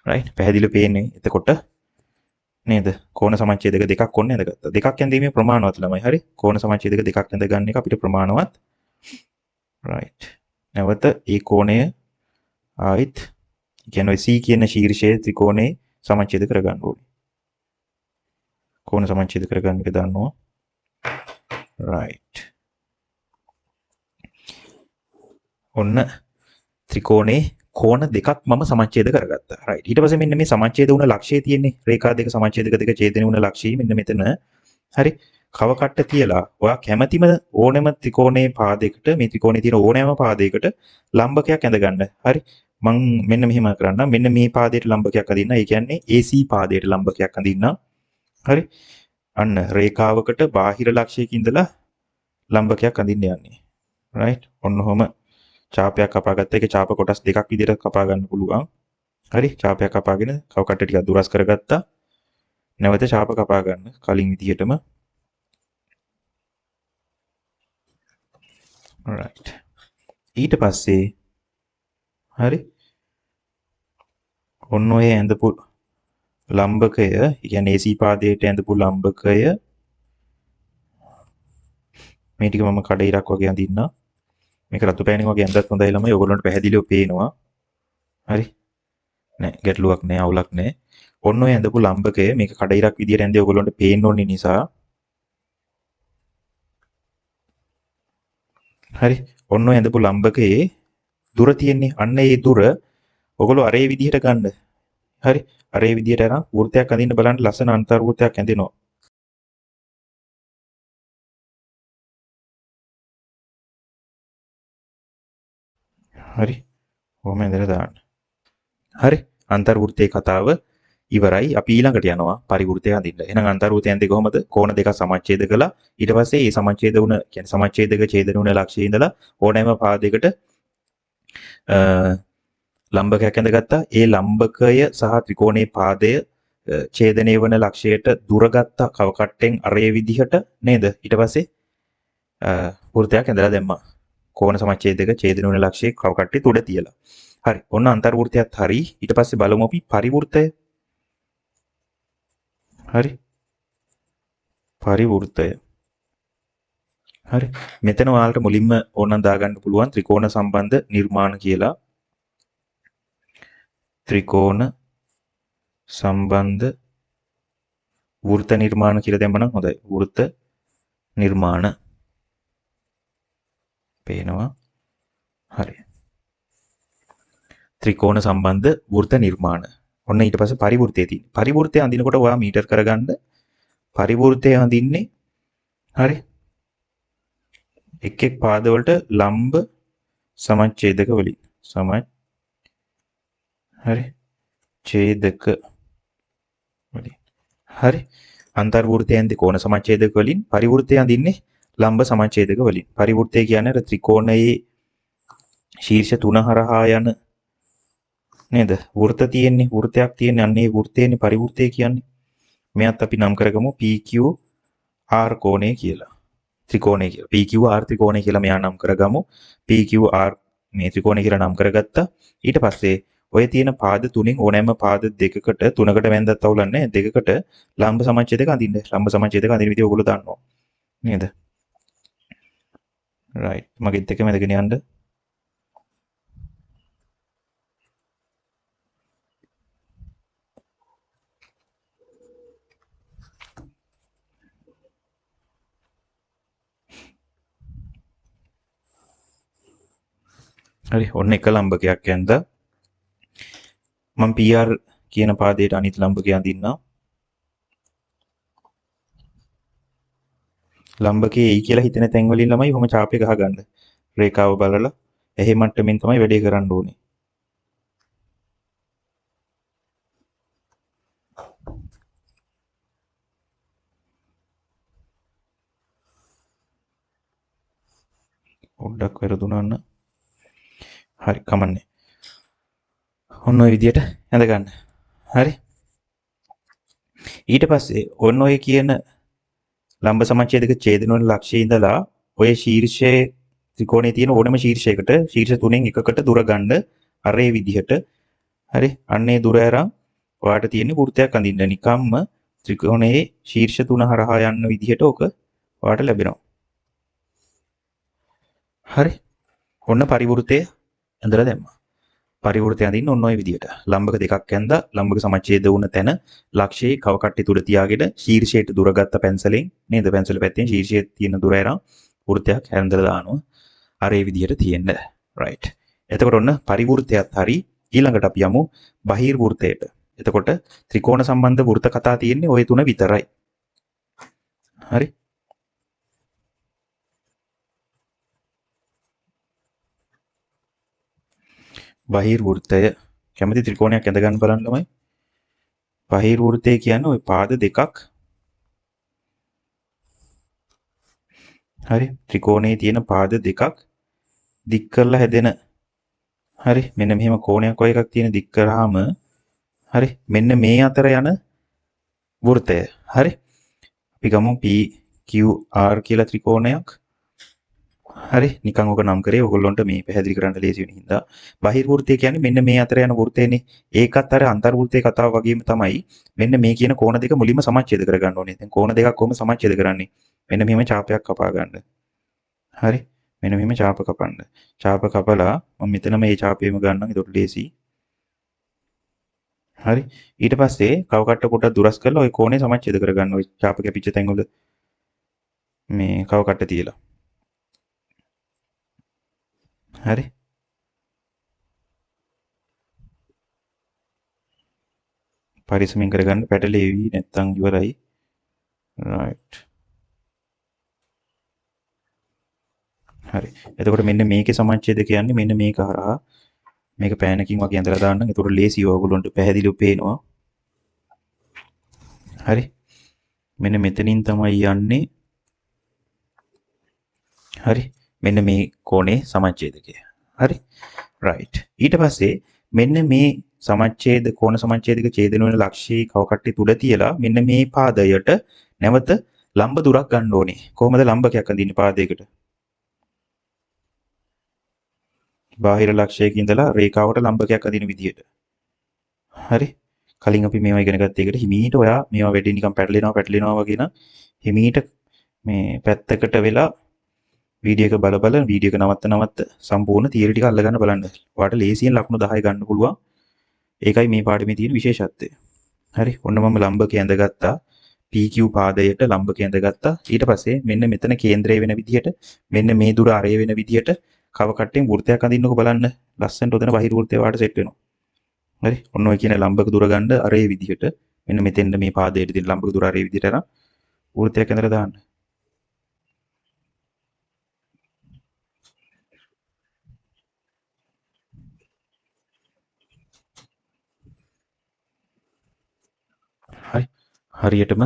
right. පැහැදිලිව පේන්නේ. එතකොට නේද? කෝණ සමච්ඡේදක දෙකක් ඔන්න ඇඳගත්තා. දෙකක් ඇඳීමේ ප්‍රමාණවත් ළමයි. හරි. කෝණ සමච්ඡේදක දෙකක් ඇඳ ගන්න එක අපිට ප්‍රමාණවත්. right. නැවත ඒ කෝණය ආයිත් කියන්නේ C කියන ශීර්ෂයේ ත්‍රිකෝණේ සමච්ඡේද කරගන්න ඕනේ. කෝණ සමච්ඡේද කරගන්න එක දන්නවා. right. ඔන්න ත්‍රිකෝණේ කෝණ දෙකක් මම සමච්ඡේද කරගත්තා. right. ඊට පස්සේ මෙන්න මේ සමච්ඡේද වුණ ලක්ෂය තියෙන්නේ. රේඛා දෙක සමච්ඡේදක දෙක ඡේදනය වුණ ලක්ෂය මෙන්න මෙතන. හරි. කව කට්ට තියලා ඔයා කැමැතිම ඕනෑම ත්‍රිකෝණයේ පාදයකට මේ ත්‍රිකෝණයේ තියෙන ඕනෑම පාදයකට ලම්බකයක් ඇඳ ගන්න. හරි. මං මෙන්න මෙහෙම කරන්නම්. මෙන්න මේ පාදයට ලම්බකයක් අදින්න. ඒ කියන්නේ AC පාදයට ලම්බකයක් අදින්න. හරි. අන්න රේඛාවකට බාහිර ලක්ෂයක ඉඳලා ලම්බකයක් අදින්න යන්නේ. right. ඔන්න ඔහම ඡාපයක් කපාගත්ත එක ඡාප කොටස් දෙකක් විදිහට කපා ගන්න පුළුවන්. හරි. ඡාපයක් කපාගෙන කව කට්ට ටිකක් දුරස් කරගත්තා. නැවත ඡාප කපා ගන්න කලින් විදිහටම. right. ඊට පස්සේ හරි. ඔන්න ඔය ඇඳපු ලම්බකය, කියන්නේ AC පාදයට ඇඳපු ලම්බකය මේ ටික මම කඩ වගේ අඳින්නම්. මේක රතු පෑනින් වගේ ඇඳත් හොඳයි ළමයි. ඔයගොල්ලන්ට පැහැදිලිව පේනවා. හරි. නෑ ගැටලුවක් නෑ, අවුලක් නෑ. ඔන්න ඔය ඇඳපු ලම්බකය මේක කඩ විදියට ඇඳේ ඔයගොල්ලන්ට පේන්න ඕනේ නිසා. හරි. ඔන්න ඔය ඇඳපු ලම්බකයේ දුර තියෙන්නේ. අන්න ඒ දුර ඔයගොල්ලෝ අරේ විදියට ගන්න. හරි. අරේ විදියට අරන් වෘත්තයක් අඳින්න බලන්න ලස්සන අන්තර්වෘත්තයක් ඇඳෙනවා. හරි. කොහොම ඇඳලා දාන්න. හරි. අන්තර්වෘත්තයේ කතාව ඉවරයි. අපි ඊළඟට යනවා පරිවෘත්තය අඳින්න. එහෙනම් අන්තර්වෘත්තය ඇඳේ කොහොමද? කෝණ දෙකක් සමච්ඡේද කළා. ඊට පස්සේ මේ සමච්ඡේද වුණ කියන්නේ සමච්ඡේදක ඡේදන වුණ ලක්ෂයේ ඉඳලා ඕනෑම පාදයකට ලම්බකයක් ඇඳගත්තා. ඒ ලම්බකය සහ ත්‍රිකෝණයේ පාදය ඡේදනය වන ලක්ෂයට දුරගත්ත කව කට්ටෙන් අරේ විදිහට නේද? ඊට පස්සේ වෘත්තයක් ඇඳලා දැම්මා. කෝණ සමච්ඡේදක ඡේදන වන ලක්ෂයේ කව කට්ටේ තුඩ තියලා. හරි. ඔන්න අන්තර්වෘත්තයත් හරි. ඊට පස්සේ බලමු අපි පරිවෘත්තය. හරි. පරිවෘත්තය. හරි. මෙතන ඔයාලට මුලින්ම ඕනනම් දාගන්න පුළුවන් ත්‍රිකෝණ සම්බන්ධ නිර්මාණ කියලා. ත්‍රිකෝණ සම්බන්ධ වෘත්ත නිර්මාණ කියලා දැම්මනම් හොඳයි. වෘත්ත නිර්මාණ. පේනවා. හරි. ත්‍රිකෝණ සම්බන්ධ වෘත්ත නිර්මාණ. ඔන්න ඊට පස්සේ පරිවෘත්තය තියෙන. පරිවෘත්තය අඳිනකොට ඔයා මීටර් කරගන්න පරිවෘත්තය අඳින්නේ හරි. එක් එක් පාද වලට ලම්බ සමච්ඡේදක වලින්. හරි. ඡේදක වලින්. හරි. අන්තර්වෘත්තය අඳින්නේ කෝණ සමච්ඡේදක වලින්, පරිවෘත්තය අඳින්නේ ලම්බ සමච්ඡේදක වලින්. පරිවෘත්තය කියන්නේ අර ත්‍රිකෝණයේ ශීර්ෂ තුන හරහා යන නේද? වෘත්ත තියෙන්නේ, වෘත්තයක් තියෙන්නේ. අන්න ඒ වෘත්තේනේ පරිවෘත්තය කියන්නේ. මෙයත් අපි නම් කරගමු PQR කෝණය කියලා. ත්‍රිකෝණය කියලා. PQR ත්‍රිකෝණය කියලා මෙයා නම් කරගමු. PQR මේ ත්‍රිකෝණය කියලා නම් කරගත්තා. ඊට පස්සේ ඔය තියෙන පාද තුنين ඕනෑම පාද දෙකකට තුනකට වැන්දත් අවුලන්නේ දෙකකට ලම්බ සමච්ඡේදක අඳින්න. ලම්බ සමච්ඡේදක අඳින විදිය ඔයගොල්ලෝ දන්නවා. නේද? right. මගෙත් එක මැදගෙන යන්න. හරි. ඔන්න එක ලම්බකයක් ඇඳ මම PR කියන පාදයට අනිත් ලම්බකය අඳින්නම්. ලම්බකයේ එයි කියලා හිතෙන තැන් වලින් ළමයි කොහොම ඡාපය ගහගන්න. රේඛාව බලලා එහි මට්ටමින් තමයි වැඩේ කරන්න ඕනේ. පොඩ්ඩක් වැරදුනන්න. හරි කමන්නේ. ඔන්න ඔය විදියට ඇඳ ගන්න. හරි. ඊට පස්සේ ඔන්න ඔය කියන ලම්බ සමච්ඡේදක ඡේදන වල ලක්ෂයේ ඉඳලා ඔය ශීර්ෂයේ ත්‍රිකෝණයේ තියෙන ඕනම ශීර්ෂයකට ශීර්ෂ තුනෙන් එකකට දුර ගන්න අර ඒ විදිහට. හරි. අන්නේ දුර අරන් ඔයාට තියෙන වෘත්තයක් අඳින්න. නිකම්ම ත්‍රිකෝණයේ ශීර්ෂ තුන හරහා යන විදිහට ඔක ඔයාට ලැබෙනවා. හරි. ඔන්න පරිවෘත්තය ඇඳලා දැම්මා. පරිවෘත්තය අඳින්න ඔන්න ඔය විදිහට. ලම්බක දෙකක් ඇඳලා ලම්බක සමච්ඡේද වුණ තැන ලක්ෂයේ කව කට්ටි තුඩ තියාගෙන ශීර්ෂයට දුරගත්ත පැන්සලෙන් නේද? පැන්සල පැත්තෙන් ශීර්ෂයේ තියෙන දුර අරන් වෘත්තයක් ඇඳලා දානවා. අර ඒ විදිහට තියෙන්න. right. එතකොට ඔන්න පරිවෘත්තයත් හරි. ඊළඟට අපි යමු බහිර්වෘත්තයට. එතකොට ත්‍රිකෝණ සම්බන්ධ වෘත්ත කතා තියෙන්නේ ওই තුන විතරයි. හරි. බහිර්වෘත්තය කැමති ත්‍රිකෝණයක් ඇඳ ගන්න බලන්න ළමයි. බහිර්වෘත්තය කියන්නේ ওই පාද දෙකක්. හරි. ත්‍රිකෝණයේ තියෙන පාද දෙකක් දික් කරලා හැදෙන. හරි. මෙන්න මෙහෙම කෝණයක් වගේ එකක් තියෙන දික් කරාම හරි. මෙන්න මේ අතර යන වෘත්තය. හරි. අපි ගමු PQR කියලා ත්‍රිකෝණයක්. හරි. නිකන් ඔක නම් කරේ ඔයගොල්ලොන්ට මේ පැහැදිලි කරන්න ලේසි වෙන හින්දා. බහිර්වෘත්තය කියන්නේ මෙන්න මේ අතර යන වෘත්තයනේ. ඒකත් අර අන්තර්වෘත්තයේ කතාව වගේම තමයි. මෙන්න මේ කියන කෝණ දෙක මුලින්ම සමච්ඡේද කරගන්න ඕනේ. දැන් කෝණ දෙකක් කොහොම සමච්ඡේද කරන්නේ? මෙන්න මෙහෙම ඡාපයක් කපා ගන්න. හරි. මෙන්න මෙහෙම ඡාප කපන්න. ඡාප කපලා මම මෙතන මේ ඡාපයම ගන්නම්. ඒක ලේසි. හරි. ඊට පස්සේ කව කට්ට කොට දුරස් කරලා ওই කෝණය සමච්ඡේද කරගන්න. ওই ඡාප කැපිච්ච තැන් වල මේ කව කට්ට තියලා. හරි. පරිස්සමින් කරගන්න පැටලෙවි නැත්තම් ඉවරයි. right. හරි. එතකොට මෙන්න මේකේ සමච්ඡේද කියන්නේ මෙන්න මේක හරහා මේක පෑනකින් වගේ ඇඳලා දාන්න. ඒතකොට ලේසියි ඔයගොල්ලන්ට පැහැදිලිව පේනවා. හරි. මෙන්න මෙතනින් තමයි යන්නේ. හරි. මෙන්න මේ කෝණේ සමච්ඡේදකය. හරි. right. ඊට පස්සේ මෙන්න මේ සමච්ඡේද කෝණ සමච්ඡේදක ඡේදන වෙන ලක්ෂයේ කව කට්ටි තුල තියලා මෙන්න මේ පාදයට නැවත ලම්බ දුරක් ගන්න ඕනේ. කොහොමද ලම්බකයක් අඳින්නේ පාදයකට? බාහිර ලක්ෂයක ඉඳලා රේඛාවට ලම්බකයක් අදින විදිහට. හරි. කලින් අපි මේවා ඉගෙන ගත්ත එකට හිමීට ඔයා මේවා වැඩි නිකන් පැටලෙනවා වගේ නම් හිමීට මේ පැත්තකට වෙලා වීඩියෝ එක බල වීඩියෝ එක නවත්ත සම්පූර්ණ තියරි ටික අල්ලගන්න බලන්න. ඔයාලට ලේසියෙන් ලකුණු 10 ගන්න පුළුවන්. ඒකයි මේ පාඩමේ තියෙන විශේෂත්වය. හරි. ඔන්න මම ලම්බකය ඇඳගත්තා. PQ පාදයට ලම්බක ඇඳගත්තා. ඊට පස්සේ මෙන්න මෙතන කේන්ද්‍රය වෙන විදිහට මෙන්න මේ දුර අරය වෙන විදිහට කව කට්ටෙන් වෘත්තයක් අඳින්නකො බලන්න. ලස්සනට උතන බහිර වෘත්තය වාට සෙට් වෙනවා. හරි. ඔන්න ඔය කියන ලම්බක දුර ගන්න අරය විදිහට මෙන්න මෙතෙන්ද මේ පාදයට තියෙන ලම්බක දුර අරය විදිහට අරන් වෘත්තයක් ඇඳලා දාන්න. හරි. හරියටම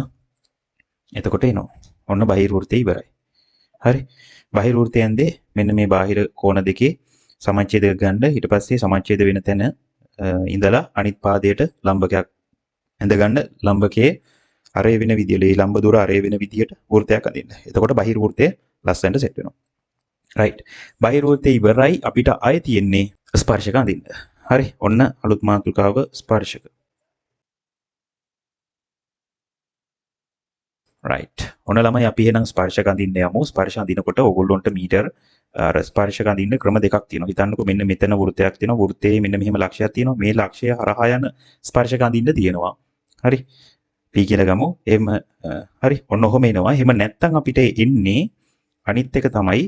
එතකොට එනවා. ඔන්න බාහිර වෘත්තය ඉවරයි. හරි. බාහිර වෘත්තය ඇන්දේ මෙන්න මේ බාහිර කෝණ දෙකේ සමච්ඡේදය ගන්න. ඊට පස්සේ සමච්ඡේද වෙන තැන ඉඳලා අනිත් පාදයට ලම්බකයක් ඇඳ ගන්න. ලම්බකයේ අරය වෙන විදියට, මේ ලම්බ දුර අරය වෙන විදියට වෘත්තයක් අඳින්න. එතකොට බාහිර වෘත්තය ලස්සනට සෙට් වෙනවා. රයිට්. බාහිර වෘත්තය ඉවරයි. අපිට ආයෙ තියෙන්නේ ස්පර්ශක අඳින්න. හරි. ඔන්න අලුත් මාතෘකාව ස්පර්ශක. රයිට්. ඔන්න ළමයි අපි එහෙනම් ස්පර්ශක අඳින්න යමු. ස්පර්ශ අඳිනකොට ඕගොල්ලොන්ට මීටර් ස්පර්ශක අඳින්න ක්‍රම දෙකක් තියෙනවා. හිතන්නකෝ මෙන්න මෙතන වෘත්තයක් තියෙනවා. වෘත්තයේ මෙන්න මෙහෙම ලක්ෂයක් තියෙනවා. මේ ලක්ෂය හරහා යන ස්පර්ශක අඳින්න තියෙනවා. හරි. P කියලා ගමු. එහෙම හරි. ඔන්න ඔහොම එනවා. එහෙම නැත්තම් අපිට එන්නේ අනිත් එක තමයි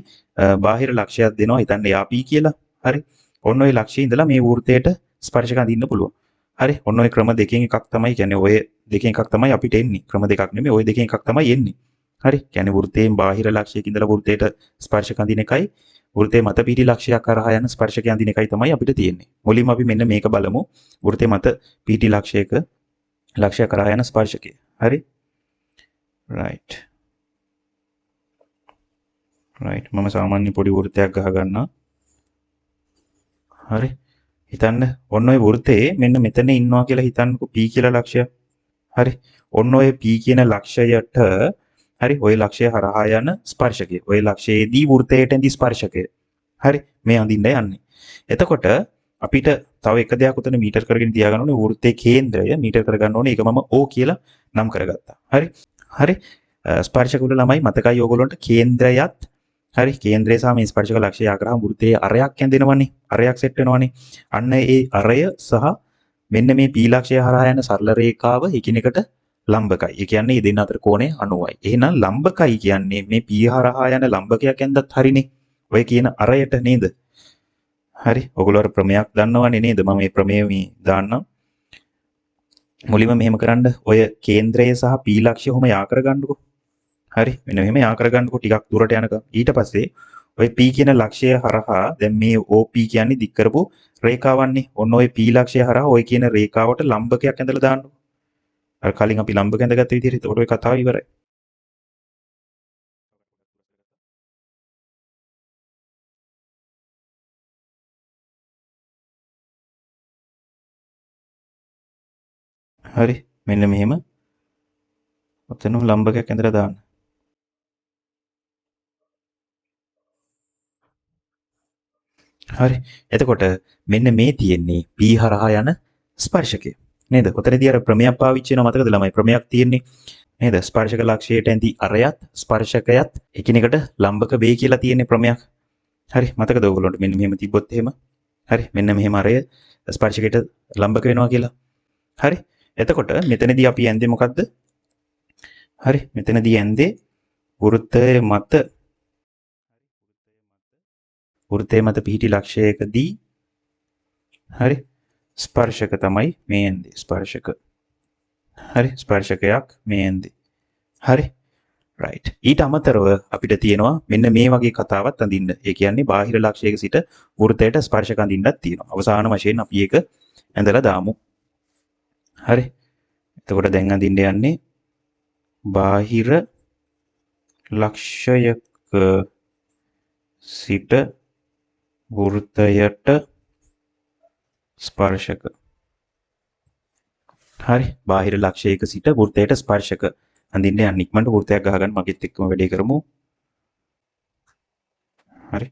බාහිර ලක්ෂයක් දෙනවා. හිතන්න යා P කියලා. හරි. ඔන්න ඔය ලක්ෂයේ ඉඳලා මේ වෘත්තයට ස්පර්ශක අඳින්න පුළුවන්. හරි. ඔන්න ඔය ක්‍රම දෙකෙන් එකක් තමයි කියන්නේ ඔය දෙකෙන් එකක් තමයි අපිට එන්නේ. ක්‍රම දෙකක් නෙමෙයි ඔය දෙකෙන් එකක් තමයි එන්නේ. හරි. කියන්නේ වෘත්තයෙන් බාහිර ලක්ෂයක ඉඳලා වෘත්තයට ස්පර්ශක අඳින එකයි වෘත්තයේ මත පිටි ලක්ෂයක් කරහා යන ස්පර්ශක අඳින එකයි තමයි අපිට තියෙන්නේ. මුලින්ම අපි මෙන්න මේක බලමු. වෘත්තයේ මත පිටි ලක්ෂය කරහා යන ස්පර්ශකය. හරි. රයිට්. රයිට්. මම සාමාන්‍ය පොඩි වෘත්තයක් ගහ ගන්නවා. හරි. හිතන්න ඔන්න ඔය වෘත්තයේ මෙන්න මෙතන ඉන්නවා කියලා හිතන්නකෝ P කියලා ලක්ෂය. හරි. ඔන්න ඔය P කියන ලක්ෂයට හරි ඔය ලක්ෂය හරහා යන ස්පර්ශකය. ඔය ලක්ෂයේදී වෘත්තයට ඇඳි ස්පර්ශකය. හරි. මේ අඳින්න යන්නේ. එතකොට අපිට තව එක දෙයක් උතන මීටර් කරගෙන තියාගන්න ඕනේ. වෘත්තයේ කේන්ද්‍රය මීටර් කරගන්න ඕනේ. ඒක මම O කියලා නම් කරගත්තා. හරි. හරි. ස්පර්ශක වල ළමයි මතකයි ඕගොල්ලන්ට කේන්ද්‍රයත් හරි කේන්ද්‍රය සහ මේ ස්පර්ශක ලක්ෂය ආකාරව වෘත්තයේ අරයක් ඇඳෙනවනේ. අරයක් සෙට් වෙනවනේ. අන්න ඒ අරය සහ මෙන්න මේ P ලක්ෂය හරහා යන සරල රේඛාව එකිනෙකට ලම්බකයි. ඒ කියන්නේ මේ දෙන්න අතර කෝණය 90යි. එහෙනම් ලම්බකයි කියන්නේ මේ P හරහා යන ලම්බකයක් ඇඳත් හරිනේ. ඔය කියන අරයට නේද? හරි. ඔයගොල්ලෝ අර ප්‍රමේයක් දන්නවනේ නේද? මම මේ ප්‍රමේය මේ දාන්නම්. මුලින්ම මෙහෙම කරන්න. ඔය කේන්ද්‍රය සහ P ලක්ෂය ඔහම යා කරගන්නකෝ. හරි. මෙන්න මෙහෙම යා කරගන්නකෝ ටිකක් දුරට යනකම්. ඊට පස්සේ ඔය P කියන ලක්ෂය හරහා දැන් මේ OP කියන්නේ දික් කරපු රේඛාවන්නේ. ඔන්න ඔය P ලක්ෂය හරහා ඔය කියන රේඛාවට ලම්බකයක් ඇඳලා දාන්නකෝ. අර කලින් අපි ලම්බක ඇඳගත්ත විදිහට. එතකොට ඔය කතාව ඉවරයි. හරි. මෙන්න මෙහෙම ඔතන ලම්බකයක් ඇඳලා දාන්න. හරි. එතකොට මෙන්න මේ තියෙන්නේ P හරහා යන ස්පර්ශකය. නේද? ඔතනදී අර ප්‍රමේයක් පාවිච්චි වෙනවා මතකද ළමයි? ප්‍රමේයක් තියෙන්නේ නේද? ස්පර්ශක ලක්ෂයට ඇඳි අරයත් ස්පර්ශකයත් එකිනෙකට ලම්බක වේ කියලා තියෙන්නේ ප්‍රමේයක්. හරි. මතකද ඔයගොල්ලන්ට මෙන්න මෙහෙම තිබ්බොත් එහෙම? හරි. මෙන්න මෙහෙම අරය ස්පර්ශකයට ලම්බක වෙනවා කියලා. හරි. එතකොට මෙතනදී අපි ඇඳේ මොකද්ද? හරි. මෙතනදී ඇඳේ වෘත්තයේ මත පිහිටි ලක්ෂයකදී හරි ස්පර්ශක තමයි මේ ඇඳේ ස්පර්ශක. හරි. ස්පර්ශකයක් මේ ඇඳේ. හරි. රයිට්. ඊට අමතරව අපිට තියෙනවා මෙන්න මේ වගේ කතාවක් අඳින්න. ඒ කියන්නේ බාහිර ලක්ෂයක සිට වෘත්තයට ස්පර්ශක අඳින්නක් තියෙනවා. අවසාන වශයෙන් අපි ඒක ඇඳලා දාමු. හරි. එතකොට දැන් අඳින්න යන්නේ බාහිර ලක්ෂයක සිට වෘත්තයට ස්පර්ශක. හරි. බාහිර ලක්ෂයක සිට වෘත්තයට ස්පර්ශක අඳින්න යන්න. ඉක්මනට වෘත්තයක් ගහගන්න මගෙත් එක්කම වැඩේ කරමු. හරි.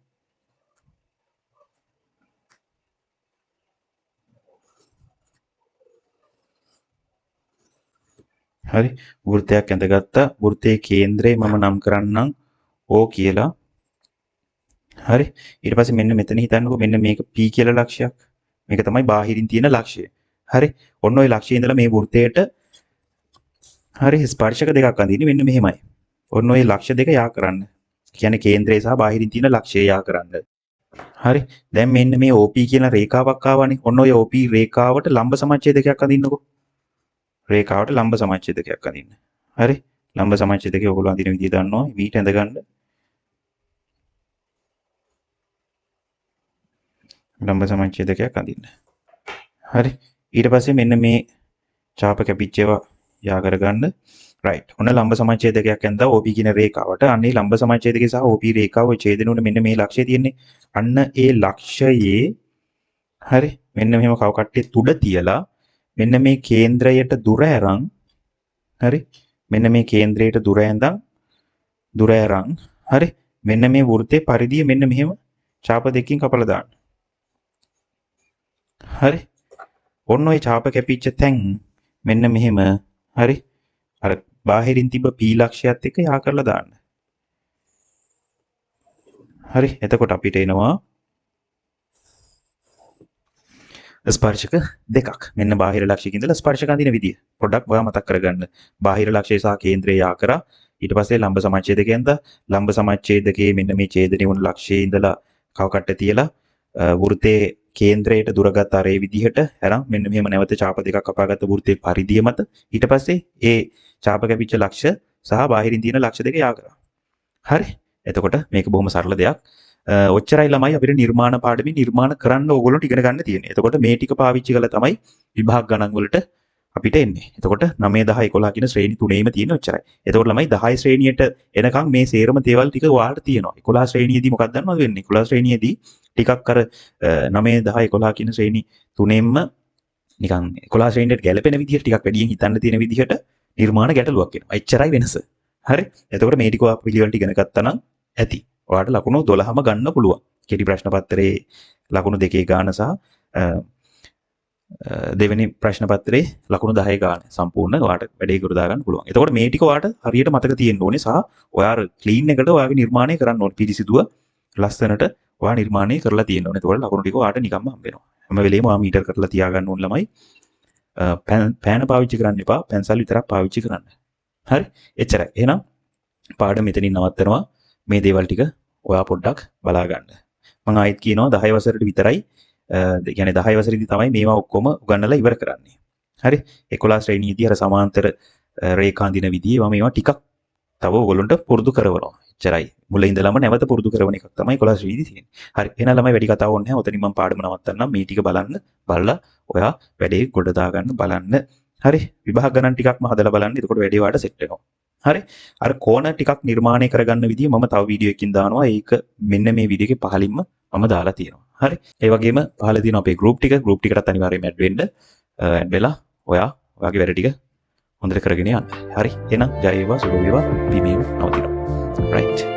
හරි. වෘත්තයක් ඇඳගත්තා. වෘත්තයේ කේන්ද්‍රය මම නම් කරන්නම් O කියලා. හරි. ඊට පස්සේ මෙන්න මෙතන හිතන්නකෝ මෙන්න මේක P කියලා ලක්ෂයක්. මේක තමයි බාහිරින් තියෙන ලක්ෂය. හරි. ඔන්න ඔය ලක්ෂයේ ඉඳලා මේ වෘත්තයට හරි ස්පර්ශක දෙකක් අඳින්නේ මෙන්න මෙහෙමයි. ඔන්න ඔය ලක්ෂ දෙක යා කරන්න. කියන්නේ කේන්ද්‍රය සහ බාහිරින් තියෙන ලක්ෂය යා කරන්න. හරි. දැන් මෙන්න මේ OP කියන රේඛාවක් ආවනේ. ඔන්න ඔය OP රේඛාවට ලම්බ සමච්ඡේදකයක් අඳින්නකෝ. රේඛාවට ලම්බ සමච්ඡේදකයක් අඳින්න. හරි. ලම්බ සමච්ඡේදකය ඔයගොල්ලෝ අඳින විදිය දන්නවා. මීට ඇඳගන්න. ලම්බ සමච්ඡේදකයක් අඳින්න. හරි. ඊට පස්සේ මෙන්න මේ ඡාප කැපිච්ච ඒවා යා කරගන්න. රයිට්. ඔන්න ලම්බ සමච්ඡේදකයක් ඇඳලා OP කියන රේඛාවට අන්නේ ලම්බ සමච්ඡේදකේ සහ OP රේඛාව ඡේදන උන මෙන්න මේ ලක්ෂය තියෙන්නේ. අන්න ඒ ලක්ෂයේ හරි මෙන්න මෙහෙම කව කට්ටිය තුඩ තියලා මෙන්න මේ කේන්ද්‍රයට දුර ඇරන් හරි මෙන්න මේ කේන්ද්‍රයට දුර ඇරන් හරි මෙන්න මේ වෘත්තේ පරිධිය මෙන්න මෙහෙම ඡාප දෙකකින් කපලා දාන්න. හරි. ඔන්න ඔය ඡාප කැපිච්ච තැන් මෙන්න මෙහෙම හරි අර බාහිරින් තිබ්බ P ලක්ෂයත් එක්ක යා කරලා දාන්න. හරි එතකොට අපිට එනවා ස්පර්ශක දෙකක්. මෙන්න බාහිර ලක්ෂයක ඉඳලා ස්පර්ශක අඳින විදිය. පොඩ්ඩක් ඔයා මතක් කරගන්න. බාහිර ලක්ෂය සහ කේන්ද්‍රය යා කරා. ඊට පස්සේ ලම්බ සමච්ඡේදකයෙන් ලම්බ සමච්ඡේදකයේ මෙන්න මේ ඡේදනයේ වුණ ලක්ෂයේ ඉඳලා කව කට්ට තියලා වෘත්තයේ කේන්ද්‍රයට දුරගත අර ඒ විදිහට අරන් මෙන්න මෙහෙම නැවත ඡාප දෙකක් කපාගත්ත වෘත්තයේ පරිධිය මත ඊට පස්සේ ඒ ඡාප කැපිච්ච ලක්ෂ සහ බාහිරින් තියෙන ලක්ෂ දෙක යා කරා. හරි. එතකොට මේක බොහොම සරල දෙයක්. ඔච්චරයි ළමයි අපිට නිර්මාණ පාඩමේ නිර්මාණ කරන්න ඕගොල්ලෝට ඉගෙන ගන්න තියෙන්නේ. එතකොට මේ ටික පාවිච්චි කරලා තමයි විභාග ගණන් වලට අපිට එන්නේ. එතකොට 9 10 11 කියන ශ්‍රේණි තුනේම තියෙන ඔච්චරයි. එතකොට ළමයි 10 ශ්‍රේණියට එනකන් මේ සේරම දේවල් ටික ඔයාලට තියෙනවා. 11 ශ්‍රේණියේදී මොකක්ද දන්නවද වෙන්නේ? 11 ශ්‍රේණියේදී ටිකක් අර 9 10 11 කියන ශ්‍රේණි තුනෙන්ම නිකන් 11 ශ්‍රේණියට ගැලපෙන විදිහට ටිකක් වැඩියෙන් හිතන්න තියෙන විදිහට නිර්මාණ ගැටලුවක් එනවා. එච්චරයි වෙනස. හරි. එතකොට මේ ටික ඔයා පිළිවෙලට ඉගෙන ගත්තා නම් ඇති. ඔයාලට ලකුණු 12ම ගන්න පුළුවන්. කෙටි ප්‍රශ්න පත්‍රයේ ලකුණු 2 ගාන සහ දෙවෙනි ප්‍රශ්න පත්‍රයේ ලකුණු 10 ගාන සම්පූර්ණ ඔයාලට වැඩේ කර දාගන්න පුළුවන්. එතකොට මේ ටික ඔයාලට හරියට මතක තියෙන්න ඕනේ සහ ඔයා ක්ලීන් එකට ඔයාගේ නිර්මාණය කරන්න ඕනේ. පිරිසිදුව ලස්සනට ඔයා නිර්මාණය කරලා තියෙන්න ඕනේ. එතකොට ලකුණු ටික ඔයාලට නිකම්ම හම්බ වෙනවා. හැම වෙලේම ඔයා මීටර් කරලා තියාගන්න ඕන ළමයි. පෑන පාවිච්චි කරන්න එපා. පැන්සල් විතරක් පාවිච්චි කරන්න. හරි? එච්චරයි. එහෙනම් පාඩම මෙතනින් නවත්තනවා. මේ දේවල් ටික ඔයා පොඩ්ඩක් බලා ගන්න. මම ආයෙත් කියනවා 10 වසරට විතරයි කියන්නේ 10 වසරේදී තමයි මේවා ඔක්කොම උගන්වලා ඉවර කරන්නේ. හරි? 11 ශ්‍රේණියේදී අර සමාන්තර රේඛා අඳින විදිහේ මම මේවා ටිකක් තව ඔයගොල්ලන්ට පුරුදු කරවනවා. එච්චරයි. මුල ඉඳලම නැවත පුරුදු කරන එකක් තමයි 11 ශ්‍රේණියේදී තියෙන්නේ. හරි. එහෙනම් ළමයි වැඩි කතාවක් ඕනේ නැහැ. ඔතනින් මම පාඩම නවත්තන්නම්. මේ ටික බලලා ඔයා වැඩේ ගොඩ දාගන්න බලන්න. හරි? විභාග ගණන් ටිකක්ම හදලා බලන්න. එතකොට වැඩේ වාට සෙට් වෙනවා. හරි අර කෝණ ටිකක් නිර්මාණය කරගන්න විදිය මම තව වීඩියෝ එකකින් දානවා ඒක මෙන්න මේ වීඩියෝ එකේ පහලින්ම මම දාලා තියෙනවා හරි ඒ වගේම පහල තියෙනවා අපේ group ටිකට අනිවාර්යයෙන්ම ඇඩ් වෙන්න ඇඩ් වෙලා ඔයාගේ වැඩ ටික හොඳට කරගෙන යන්න හරි එහෙනම් ජය වේවා සුබ වේවා පිමීම නවතිනවා right